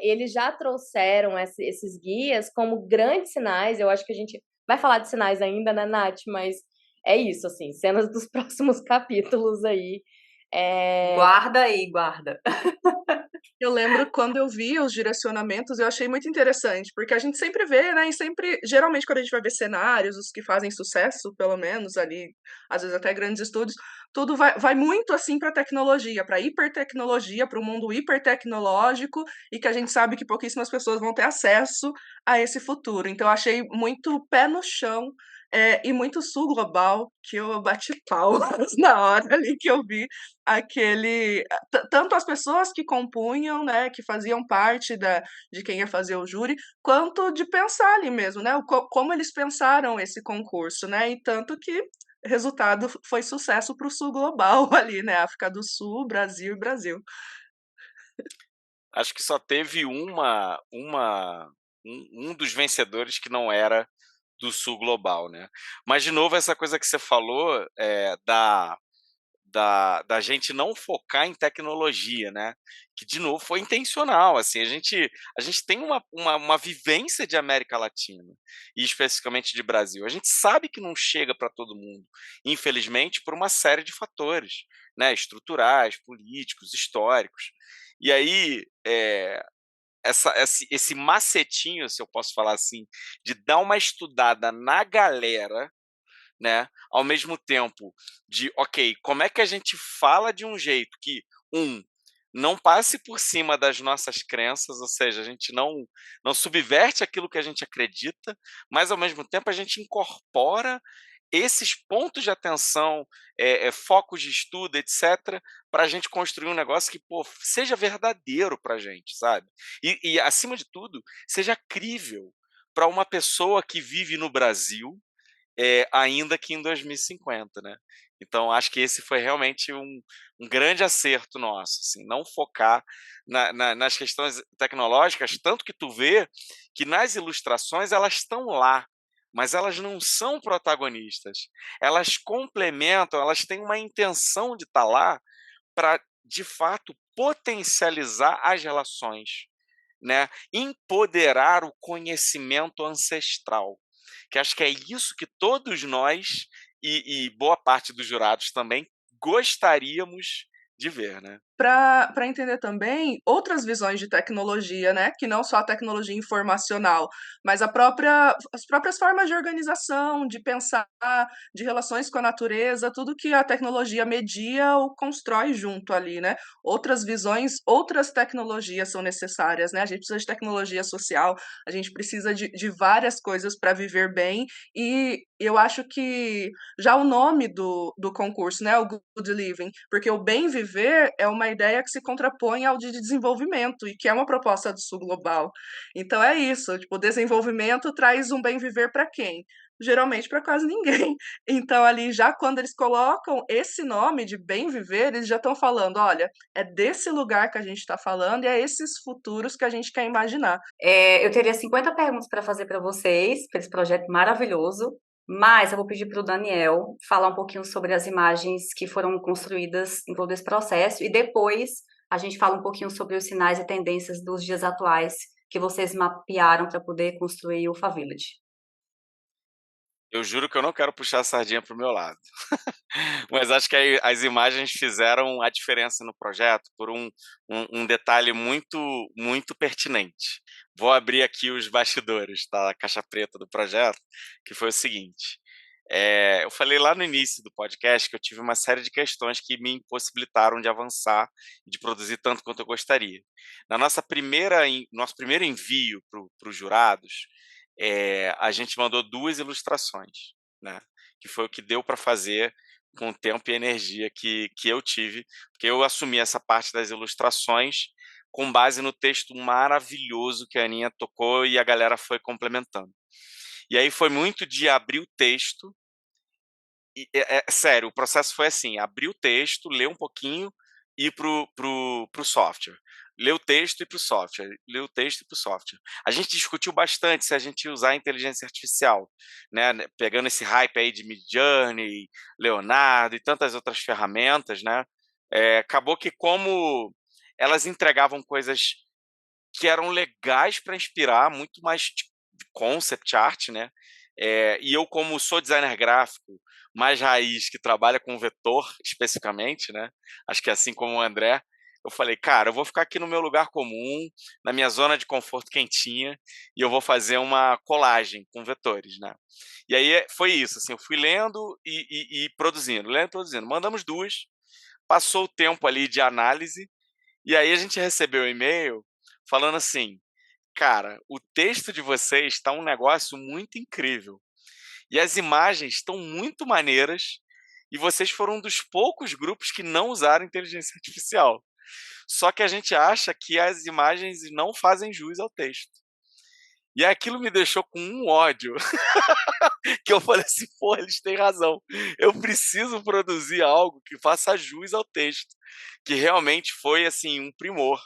Eles já trouxeram esses guias como grandes sinais. Eu acho que a gente vai falar de sinais ainda, né, Nath? Mas é isso, assim, cenas dos próximos capítulos aí. Guarda aí, guarda. Eu lembro quando eu vi os direcionamentos, eu achei muito interessante, porque a gente sempre vê, né, e sempre, geralmente quando a gente vai ver cenários, os que fazem sucesso, pelo menos ali, às vezes até grandes estúdios, tudo vai muito assim para tecnologia, para hipertecnologia, para o mundo hipertecnológico, e que a gente sabe que pouquíssimas pessoas vão ter acesso a esse futuro. Então, eu achei muito pé no chão, e muito sul global, que eu bati palmas na hora ali que eu vi aquele tanto as pessoas que compunham, né, que faziam parte de quem ia fazer o júri, quanto de pensar ali mesmo, né, como eles pensaram esse concurso, né, e tanto que resultado foi sucesso para o sul global ali, né, África do Sul, Brasil e Brasil. Acho que só teve um dos vencedores que não era do sul global, né? Mas, de novo, essa coisa que você falou da gente não focar em tecnologia, né? Que, de novo, foi intencional. Assim, a gente tem uma vivência de América Latina, e especificamente de Brasil. A gente sabe que não chega para todo mundo, infelizmente, por uma série de fatores, né? Estruturais, políticos, históricos. E aí, esse macetinho, se eu posso falar assim, de dar uma estudada na galera, né? Ao mesmo tempo de, ok, como é que a gente fala de um jeito que, não passe por cima das nossas crenças, ou seja, a gente não subverte aquilo que a gente acredita, mas ao mesmo tempo a gente incorpora esses pontos de atenção, focos de estudo, etc., para a gente construir um negócio que, pô, seja verdadeiro para a gente, sabe? E, acima de tudo, seja crível para uma pessoa que vive no Brasil, ainda que em 2050, né? Então, acho que esse foi realmente um grande acerto nosso, assim, não focar nas questões tecnológicas, tanto que tu vê que nas ilustrações elas estão lá, mas elas não são protagonistas. Elas complementam, elas têm uma intenção de estar lá para, de fato, potencializar as relações, né? Empoderar o conhecimento ancestral, que acho que é isso que todos nós e boa parte dos jurados também gostaríamos de ver, né? Para entender também outras visões de tecnologia, né, que não só a tecnologia informacional, mas as próprias formas de organização, de pensar, de relações com a natureza, tudo que a tecnologia media ou constrói junto ali, né. Outras visões, outras tecnologias são necessárias, né, a gente precisa de tecnologia social, a gente precisa de várias coisas para viver bem, e eu acho que já o nome do concurso, né, o Good Living, porque o bem viver é uma ideia que se contrapõe ao de desenvolvimento e que é uma proposta do Sul Global. Então é isso, tipo, o desenvolvimento traz um bem viver para quem? Geralmente para quase ninguém. Então ali já quando eles colocam esse nome de bem viver, eles já estão falando, olha, é desse lugar que a gente está falando e é esses futuros que a gente quer imaginar. Eu teria 50 perguntas para fazer para vocês, para esse projeto maravilhoso, mas eu vou pedir para o Daniel falar um pouquinho sobre as imagens que foram construídas em todo esse processo e depois a gente fala um pouquinho sobre os sinais e tendências dos dias atuais que vocês mapearam para poder construir o Favillage. Eu juro que eu não quero puxar a sardinha para o meu lado. Mas acho que as imagens fizeram a diferença no projeto por um detalhe muito, muito pertinente. Vou abrir aqui os bastidores, tá? A caixa preta do projeto, que foi o seguinte. Eu falei lá no início do podcast que eu tive uma série de questões que me impossibilitaram de avançar e de produzir tanto quanto eu gostaria. Nosso primeiro envio para os jurados, a gente mandou 2 ilustrações, né? Que foi o que deu para fazer com o tempo e energia que eu tive, porque eu assumi essa parte das ilustrações com base no texto maravilhoso que a Aninha tocou e a galera foi complementando. E aí foi muito de abrir o texto. E, sério, o processo foi assim: abrir o texto, ler um pouquinho e ir pro software. Ler o texto e ir pro software. Ler o texto e ir pro software. A gente discutiu bastante se a gente ia usar a inteligência artificial, né? Pegando esse hype aí de Midjourney, Leonardo e tantas outras ferramentas, né? Acabou que, como elas entregavam coisas que eram legais para inspirar, muito mais de concept art, né? E eu, como sou designer gráfico, mais raiz, que trabalha com vetor especificamente, né? Acho que assim como o André, eu falei, cara, eu vou ficar aqui no meu lugar comum, na minha zona de conforto quentinha, e eu vou fazer uma colagem com vetores, né? E aí foi isso, assim, eu fui lendo e produzindo, lendo e produzindo. Mandamos 2, passou o tempo ali de análise, e aí a gente recebeu um e-mail falando assim, cara, o texto de vocês está um negócio muito incrível. E as imagens estão muito maneiras, e vocês foram um dos poucos grupos que não usaram inteligência artificial. Só que a gente acha que as imagens não fazem jus ao texto. E aquilo me deixou com um ódio, que eu falei assim, pô, eles têm razão. Eu preciso produzir algo que faça jus ao texto, que realmente foi assim um primor.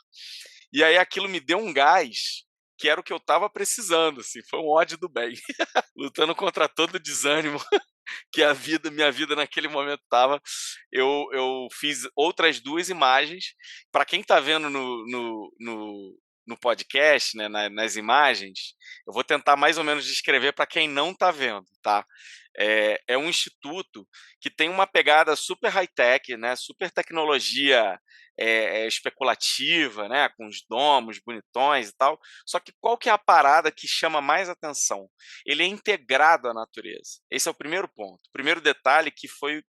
E aí aquilo me deu um gás, que era o que eu estava precisando, assim, foi um ódio do bem, lutando contra todo o desânimo que minha vida naquele momento estava. Eu fiz outras 2 imagens. Para quem está vendo no podcast, né, nas imagens, eu vou tentar mais ou menos descrever para quem não está vendo, tá? É um instituto que tem uma pegada super high-tech, né, super tecnologia especulativa, né, com os domos bonitões e tal. Só que qual que é a parada que chama mais atenção? Ele é integrado à natureza. Esse é o primeiro ponto. O primeiro detalhe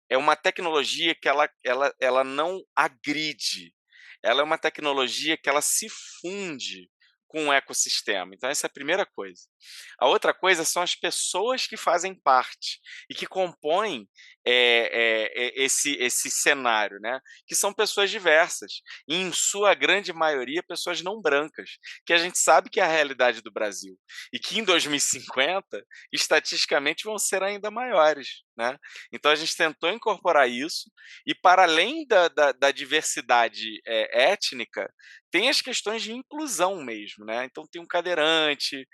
é uma tecnologia que ela não agride. Ela é uma tecnologia que ela se funde com o ecossistema. Então, essa é a primeira coisa. A outra coisa são as pessoas que fazem parte e que compõem esse cenário, né? Que são pessoas diversas, e em sua grande maioria pessoas não brancas, que a gente sabe que é a realidade do Brasil, e que em 2050, estatisticamente, vão ser ainda maiores. Né? Então a gente tentou incorporar isso, e para além da diversidade étnica, tem as questões de inclusão mesmo. Né? Então tem um cadeirante,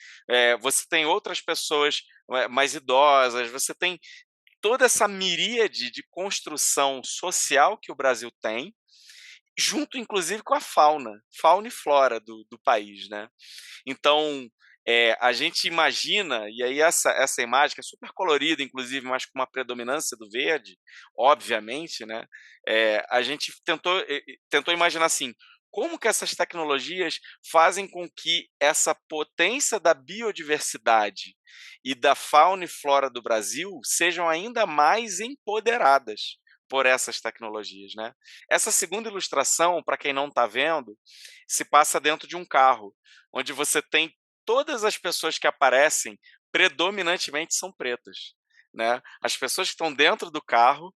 você tem outras pessoas mais idosas, você tem toda essa miríade de construção social que o Brasil tem, junto inclusive com a fauna e flora do país. Né? Então, a gente imagina, e aí essa imagem que é super colorida, inclusive, mas com uma predominância do verde, obviamente, né? A gente tentou imaginar assim, como que essas tecnologias fazem com que essa potência da biodiversidade e da fauna e flora do Brasil sejam ainda mais empoderadas por essas tecnologias, né? Essa segunda ilustração, para quem não está vendo, se passa dentro de um carro, onde você tem todas as pessoas que aparecem predominantemente são pretas, né? As pessoas que estão dentro do carro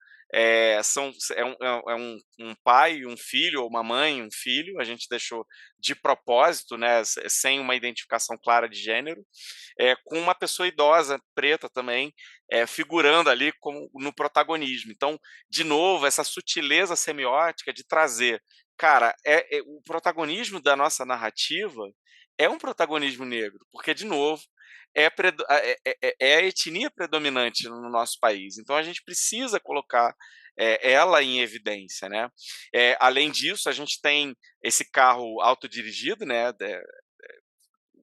um pai, um filho, ou uma mãe, um filho. A gente deixou de propósito, né, sem uma identificação clara de gênero, com uma pessoa idosa, preta também, figurando ali como no protagonismo. Então, de novo, essa sutileza semiótica de trazer, cara, o protagonismo da nossa narrativa é um protagonismo negro, porque, de novo, é a etnia predominante no nosso país. Então, a gente precisa colocar ela em evidência. Né? Além disso, a gente tem esse carro autodirigido, né?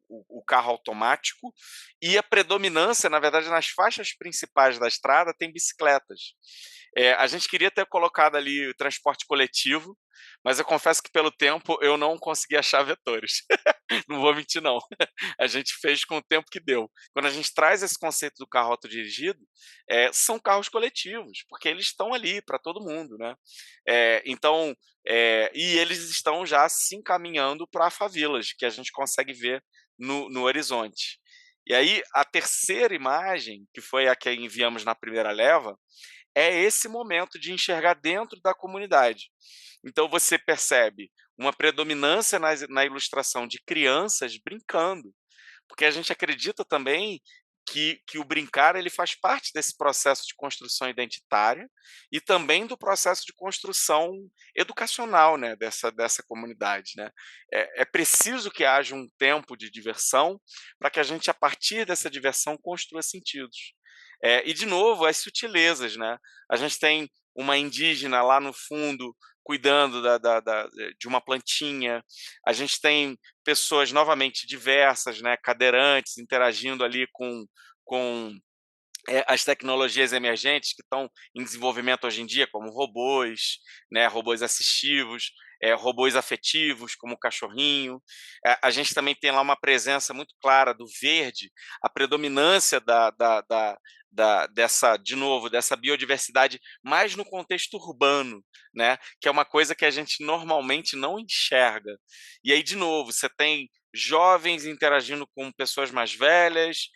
O carro automático, e a predominância, na verdade, nas faixas principais da estrada tem bicicletas. A gente queria ter colocado ali o transporte coletivo, mas eu confesso que pelo tempo eu não consegui achar vetores. Não vou mentir, não. A gente fez com o tempo que deu. Quando a gente traz esse conceito do carro autodirigido, são carros coletivos, porque eles estão ali para todo mundo. Né? Então, e eles estão já se encaminhando para favelas, que a gente consegue ver no horizonte. E aí, a terceira imagem, que foi a que enviamos na primeira leva, é esse momento de enxergar dentro da comunidade. Então, você percebe uma predominância na ilustração de crianças brincando, porque a gente acredita também que o brincar ele faz parte desse processo de construção identitária e também do processo de construção educacional, né, dessa comunidade. Né? É preciso que haja um tempo de diversão para que a gente, a partir dessa diversão, construa sentidos. E, de novo, as sutilezas. Né? A gente tem uma indígena lá no fundo cuidando de uma plantinha. A gente tem pessoas novamente diversas, né, cadeirantes, interagindo ali com as tecnologias emergentes que estão em desenvolvimento hoje em dia, como robôs, né, robôs assistivos, robôs afetivos, como o cachorrinho. A gente também tem lá uma presença muito clara do verde, a predominância dessa biodiversidade mais no contexto urbano, né? Que é uma coisa que a gente normalmente não enxerga. E aí, de novo, você tem jovens interagindo com pessoas mais velhas,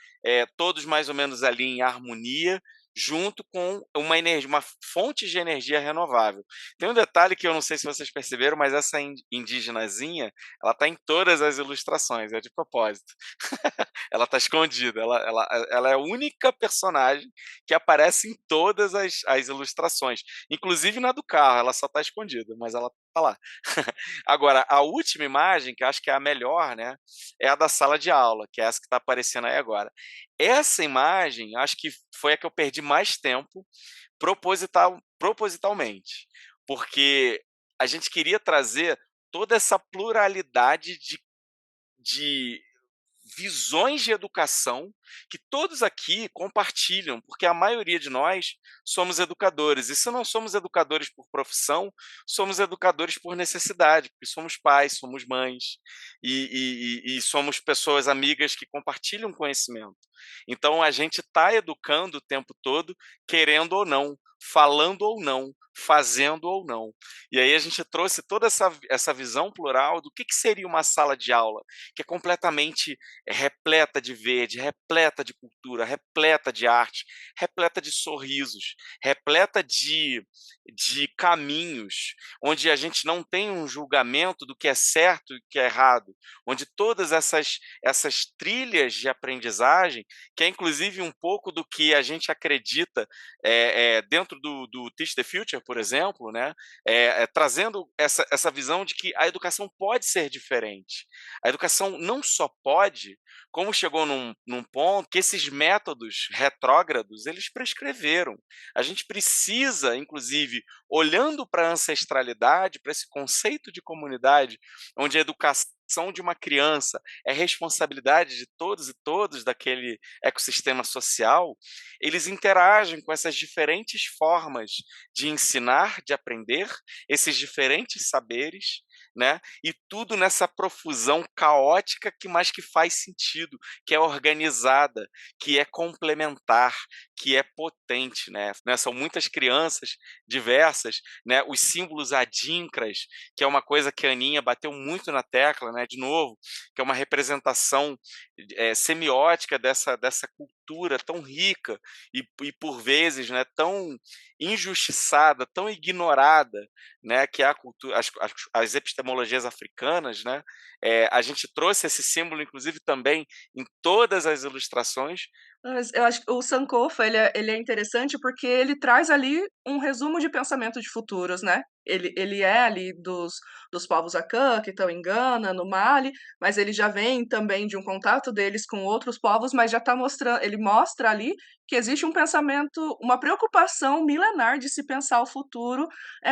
todos mais ou menos ali em harmonia, junto com uma energia, uma fonte de energia renovável. Tem um detalhe que eu não sei se vocês perceberam, mas essa indígenazinha, ela está em todas as ilustrações, é de propósito. Ela está escondida, ela é a única personagem que aparece em todas as ilustrações, inclusive na do carro, ela só está escondida, mas ela está lá. Agora, a última imagem, que eu acho que é a melhor, né, é a da sala de aula, que é essa que está aparecendo aí agora. Essa imagem, acho que foi a que eu perdi mais tempo propositalmente, porque a gente queria trazer toda essa pluralidade de visões de educação que todos aqui compartilham, porque a maioria de nós somos educadores. E se não somos educadores por profissão, somos educadores por necessidade, porque somos pais, somos mães e somos pessoas amigas que compartilham conhecimento. Então a gente está educando o tempo todo, querendo ou não, falando ou não, fazendo ou não. E aí a gente trouxe toda essa visão plural do que seria uma sala de aula, que é completamente repleta de verde, repleta de cultura, repleta de arte, repleta de sorrisos, repleta de caminhos, onde a gente não tem um julgamento do que é certo e do que é errado, onde todas essas trilhas de aprendizagem, que é inclusive um pouco do que a gente acredita dentro do Teach the Future, por exemplo, né? Trazendo essa visão de que a educação pode ser diferente. A educação não só pode, como chegou num ponto que esses métodos retrógrados, eles prescreveram. A gente precisa, inclusive, olhando para a ancestralidade, para esse conceito de comunidade, onde a educação de uma criança é responsabilidade de todos e todas daquele ecossistema social, eles interagem com essas diferentes formas de ensinar, de aprender, esses diferentes saberes, né? E tudo nessa profusão caótica mas que faz sentido, que é organizada, que é complementar, que é potente, né? São muitas crianças diversas, né? Os símbolos adíncras, que é uma coisa que a Aninha bateu muito na tecla, né? De novo, que é uma representação semiótica dessa cultura tão rica e por vezes, né, tão injustiçada, tão ignorada, né, que é a cultura, as epistemologias africanas, né? A gente trouxe esse símbolo, inclusive, também em todas as ilustrações. Mas eu acho que o Sankofa, ele é interessante porque ele traz ali um resumo de pensamento de futuros, né? Ele é ali dos povos Akan, que estão em Gana, no Mali, mas ele já vem também de um contato deles com outros povos, mas já está mostrando, ele mostra ali que existe um pensamento, uma preocupação milenar de se pensar o futuro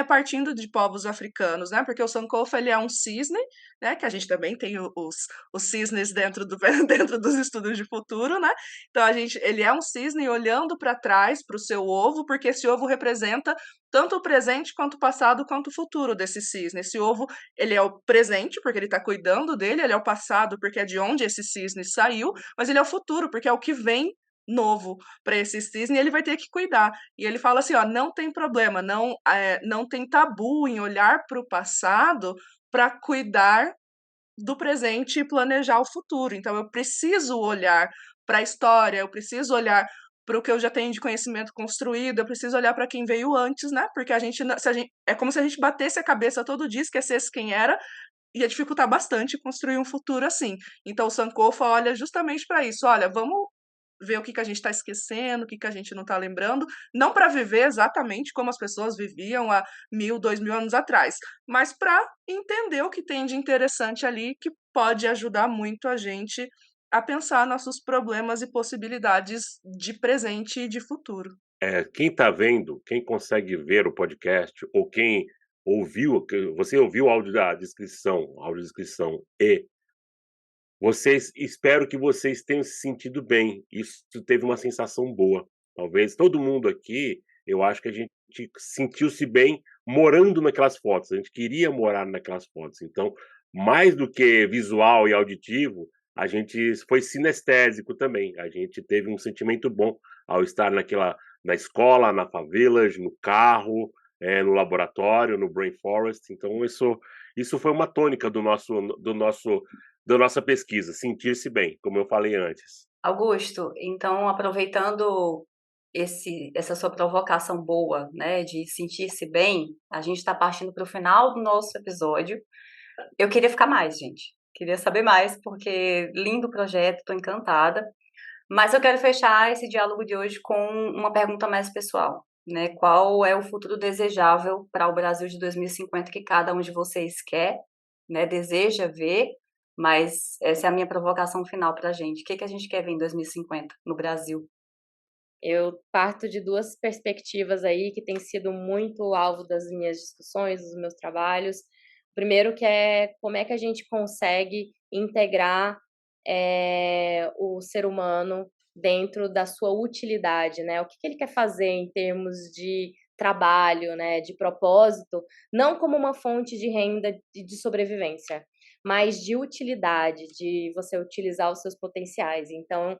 partindo de povos africanos, né? Porque o Sankofa, ele é um cisne, né? Que a gente também tem os cisnes dentro dentro dos estudos de futuro, né? Então ele é um cisne olhando para trás, para o seu ovo, porque esse ovo representa tanto o presente quanto o passado quanto o futuro desse cisne. Esse ovo, ele é o presente, porque ele está cuidando dele, ele é o passado, porque é de onde esse cisne saiu, mas ele é o futuro, porque é o que vem novo para esse cisne, e ele vai ter que cuidar. E ele fala assim, ó, não tem problema, não tem tabu em olhar para o passado para cuidar do presente e planejar o futuro. Então, eu preciso olhar para a história, eu preciso olhar para o que eu já tenho de conhecimento construído, eu preciso olhar para quem veio antes, né? Porque é como se a gente batesse a cabeça todo dia, esquecesse quem era, ia dificultar bastante construir um futuro assim. Então, o Sankofa olha justamente para isso. Olha, vamos ver o que a gente está esquecendo, o que a gente não está lembrando, não para viver exatamente como as pessoas viviam há 1000, 2000 anos atrás, mas para entender o que tem de interessante ali que pode ajudar muito a gente a pensar nossos problemas e possibilidades de presente e de futuro. Quem está vendo, quem consegue ver o podcast ou quem ouviu, você ouviu o audiodescrição e espero que vocês tenham se sentido bem. Isso teve uma sensação boa. Talvez todo mundo aqui Eu acho que a gente sentiu-se bem morando naquelas fotos, a gente queria morar naquelas fotos. Então, mais do que visual e auditivo, a gente foi sinestésico também. A gente teve um sentimento bom ao estar na escola, na Favelas, no carro, no laboratório, no Brain Forest. Então, isso foi uma tônica da nossa pesquisa, sentir-se bem, como eu falei antes. Augusto, então, aproveitando essa sua provocação boa, né, de sentir-se bem, a gente está partindo para o final do nosso episódio. Eu queria ficar mais, gente. Queria saber mais, porque lindo o projeto, estou encantada. Mas eu quero fechar esse diálogo de hoje com uma pergunta mais pessoal, né? Qual é o futuro desejável para o Brasil de 2050 que cada um de vocês quer, né, deseja ver, mas essa é a minha provocação final para a gente. O que a gente quer ver em 2050 no Brasil? Eu parto de duas perspectivas aí que têm sido muito alvo das minhas discussões, dos meus trabalhos. Primeiro que é como é que a gente consegue integrar o ser humano dentro da sua utilidade, né? O que ele quer fazer em termos de trabalho, né, de propósito, não como uma fonte de renda de sobrevivência, mas de utilidade, de você utilizar os seus potenciais. Então,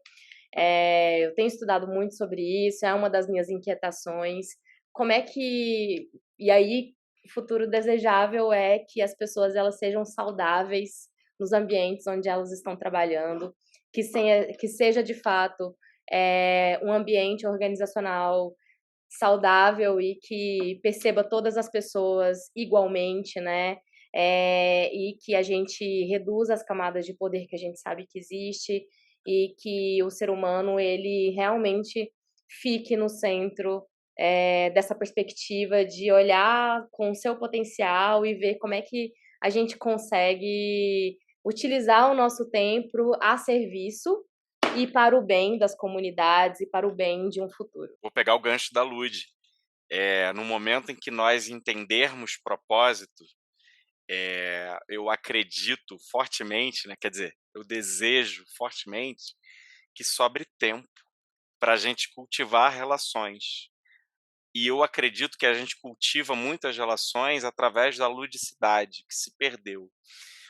eu tenho estudado muito sobre isso, é uma das minhas inquietações. Como é que... E aí, o futuro desejável é que as pessoas elas sejam saudáveis nos ambientes onde elas estão trabalhando, que seja, de fato, um ambiente organizacional saudável e que perceba todas as pessoas igualmente, né? E que a gente reduza as camadas de poder que a gente sabe que existe e que o ser humano ele realmente fique no centro dessa perspectiva de olhar com o seu potencial e ver como é que a gente consegue utilizar o nosso tempo a serviço e para o bem das comunidades e para o bem de um futuro. Vou pegar o gancho da Lud. No momento em que nós entendermos propósito, eu acredito fortemente, né? Quer dizer, eu desejo fortemente que sobre tempo para a gente cultivar relações. E eu acredito que a gente cultiva muitas relações através da ludicidade, que se perdeu.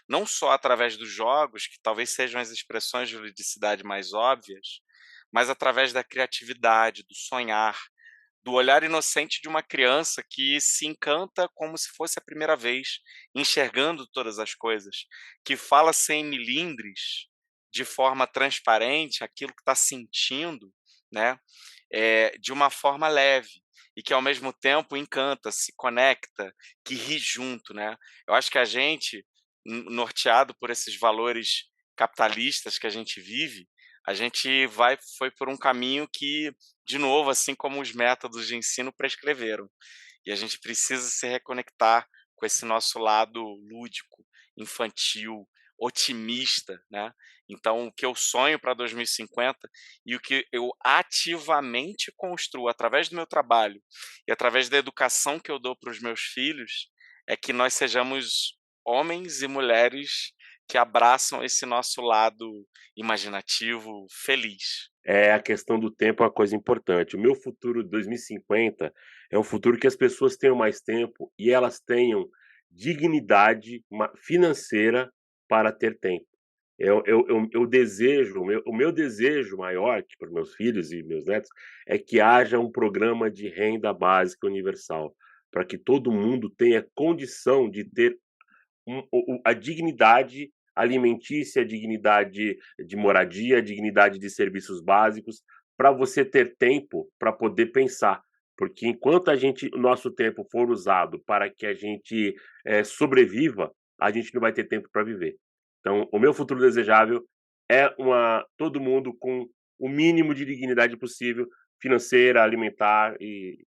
Não só através dos jogos, que talvez sejam as expressões de ludicidade mais óbvias, mas através da criatividade, do sonhar, do olhar inocente de uma criança que se encanta como se fosse a primeira vez, enxergando todas as coisas, que fala sem milindres, de forma transparente, aquilo que está sentindo, né? De uma forma leve e que ao mesmo tempo encanta, se conecta, que ri junto, né? Eu acho que a gente, norteado por esses valores capitalistas que a gente vive, a gente foi por um caminho que, de novo, assim como os métodos de ensino prescreveram. E a gente precisa se reconectar com esse nosso lado lúdico, infantil, otimista, né? Então, o que eu sonho para 2050 e o que eu ativamente construo através do meu trabalho e através da educação que eu dou para os meus filhos é que nós sejamos homens e mulheres que abraçam esse nosso lado imaginativo, feliz. A questão do tempo é uma coisa importante. O meu futuro de 2050 é um futuro que as pessoas tenham mais tempo e elas tenham dignidade financeira para ter tempo. Eu desejo, o meu desejo maior para os meus filhos e meus netos é que haja um programa de renda básica universal, para que todo mundo tenha condição de ter a dignidade alimentícia, a dignidade de moradia, a dignidade de serviços básicos, para você ter tempo para poder pensar. Porque enquanto o nosso tempo for usado para que a gente sobreviva, a gente não vai ter tempo para viver. Então, o meu futuro desejável é todo mundo com o mínimo de dignidade possível, financeira, alimentar e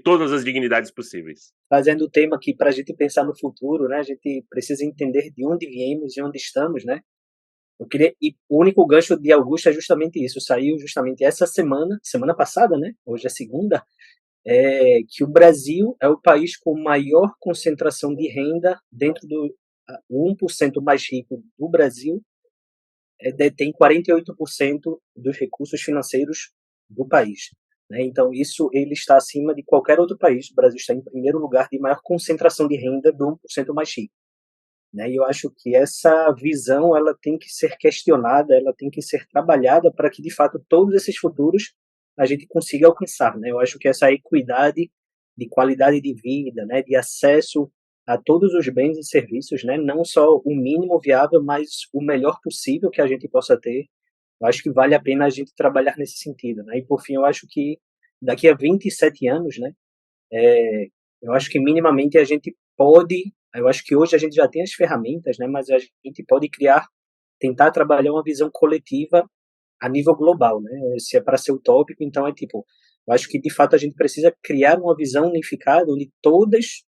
todas as dignidades possíveis. Fazendo o tema aqui para a gente pensar no futuro, né? A gente precisa entender de onde viemos e onde estamos, né? E o único gancho de Augusto é justamente isso. Saiu justamente essa semana passada, né? Hoje é segunda, que o Brasil é o país com maior concentração de renda dentro do 1% mais rico do Brasil, detém 48% dos recursos financeiros do país. né? Então, isso ele está acima de qualquer outro país. O Brasil está em primeiro lugar de maior concentração de renda do 1% mais rico, né? E eu acho que essa visão ela tem que ser questionada, ela tem que ser trabalhada para que, de fato, todos esses futuros a gente consiga alcançar, né? Eu acho que essa equidade de qualidade de vida, né, de acesso a todos os bens e serviços, né, não só o mínimo viável, mas o melhor possível que a gente possa ter. Eu acho que vale a pena a gente trabalhar nesse sentido, né? E por fim, eu acho que daqui a 27 anos, né, eu acho que minimamente a gente pode, eu acho que hoje a gente já tem as ferramentas, né, mas a gente pode tentar trabalhar uma visão coletiva a nível global, né? Se é para ser utópico, então é tipo, eu acho que de fato a gente precisa criar uma visão unificada onde todas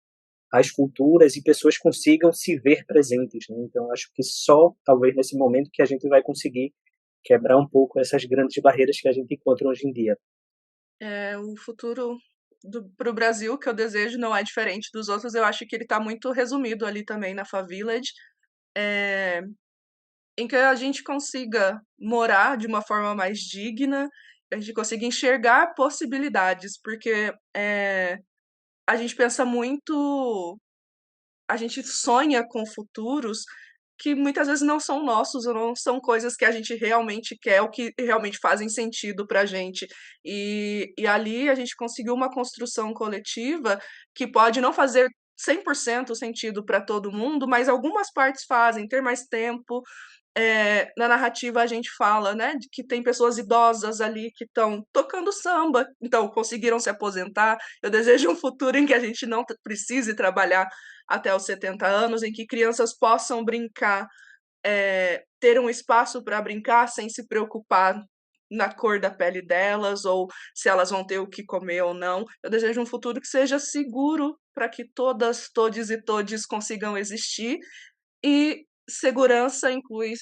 as culturas e pessoas consigam se ver presentes, né? Então eu acho que só talvez nesse momento que a gente vai conseguir quebrar um pouco essas grandes barreiras que a gente encontra hoje em dia. O futuro para o Brasil que eu desejo não é diferente dos outros. Eu acho que ele está muito resumido ali também na Favillage, em que a gente consiga morar de uma forma mais digna, a gente consiga enxergar possibilidades, porque a gente pensa muito, a gente sonha com futuros que muitas vezes não são nossos, ou não são coisas que a gente realmente quer, ou que realmente fazem sentido pra gente. E ali a gente conseguiu uma construção coletiva que pode não fazer 100% sentido para todo mundo, mas algumas partes fazem, ter mais tempo. Na narrativa a gente fala, né, de que tem pessoas idosas ali que estão tocando samba, então conseguiram se aposentar. Eu desejo um futuro em que a gente não precise trabalhar até os 70 anos, em que crianças possam brincar, ter um espaço para brincar sem se preocupar na cor da pele delas ou se elas vão ter o que comer ou não. Eu desejo um futuro que seja seguro para que todas, todes e todes consigam existir, e segurança inclui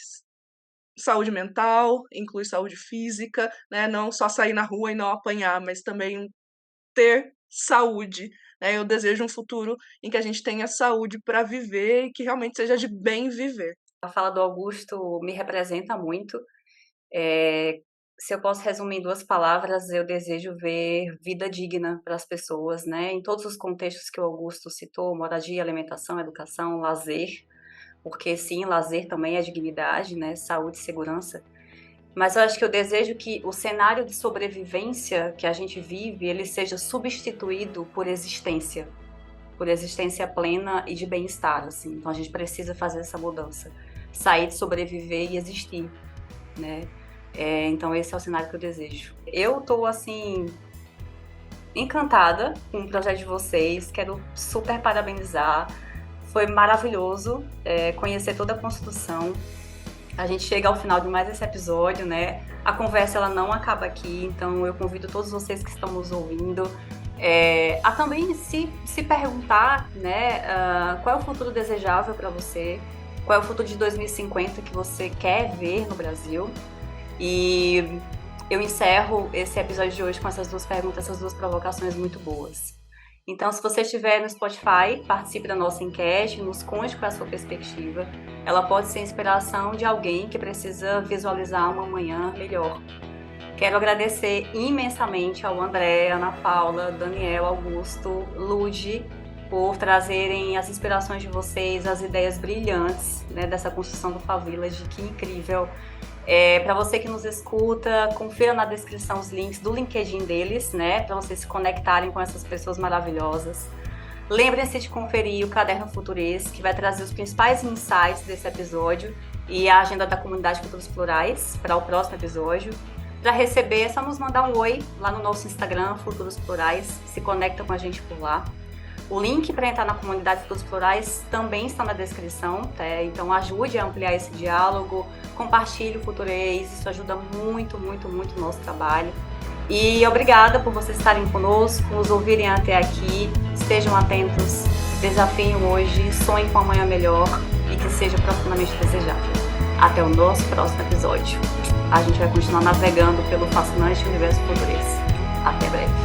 saúde mental, inclui saúde física, né? Não só sair na rua e não apanhar, mas também ter saúde, né? Eu desejo um futuro em que a gente tenha saúde para viver e que realmente seja de bem viver. A fala do Augusto me representa muito. Se eu posso resumir em 2 palavras, eu desejo ver vida digna para as pessoas, né? Em todos os contextos que o Augusto citou: moradia, alimentação, educação, lazer, porque sim, lazer também é dignidade, né? Saúde e segurança. Mas eu acho que eu desejo que o cenário de sobrevivência que a gente vive, ele seja substituído por existência plena e de bem-estar, assim. Então a gente precisa fazer essa mudança, sair de sobreviver e existir, né? Então esse é o cenário que eu desejo. Eu tô, assim, encantada com o projeto de vocês, quero super parabenizar. Foi maravilhoso conhecer toda a construção. A gente chega ao final de mais esse episódio, né? A conversa ela não acaba aqui, então eu convido todos vocês que estão nos ouvindo a também se perguntar, né? Qual é o futuro desejável para você? Qual é o futuro de 2050 que você quer ver no Brasil? E eu encerro esse episódio de hoje com essas 2 perguntas, essas 2 provocações muito boas. Então, se você estiver no Spotify, participe da nossa enquete, nos conte qual é a sua perspectiva. Ela pode ser inspiração de alguém que precisa visualizar uma manhã melhor. Quero agradecer imensamente ao André, Ana Paula, Daniel, Augusto, Ludi, por trazerem as inspirações de vocês, as ideias brilhantes, né, dessa construção do Favillage. Que incrível! Para você que nos escuta, confira na descrição os links do LinkedIn deles, né, para vocês se conectarem com essas pessoas maravilhosas. Lembrem-se de conferir o Caderno Futurês, que vai trazer os principais insights desse episódio e a agenda da comunidade Futuros Plurais para o próximo episódio. Para receber, é só nos mandar um oi lá no nosso Instagram, Futuros Plurais, se conecta com a gente por lá. O link para entrar na comunidade Futuros Plurais também está na descrição, tá? Então ajude a ampliar esse diálogo, compartilhe o Futurês, isso ajuda muito, muito, muito o nosso trabalho. E obrigada por vocês estarem conosco, nos ouvirem até aqui, estejam atentos, desafiem hoje, sonhem com amanhã melhor e que seja profundamente desejável. Até o nosso próximo episódio. A gente vai continuar navegando pelo fascinante universo Futurês. Até breve.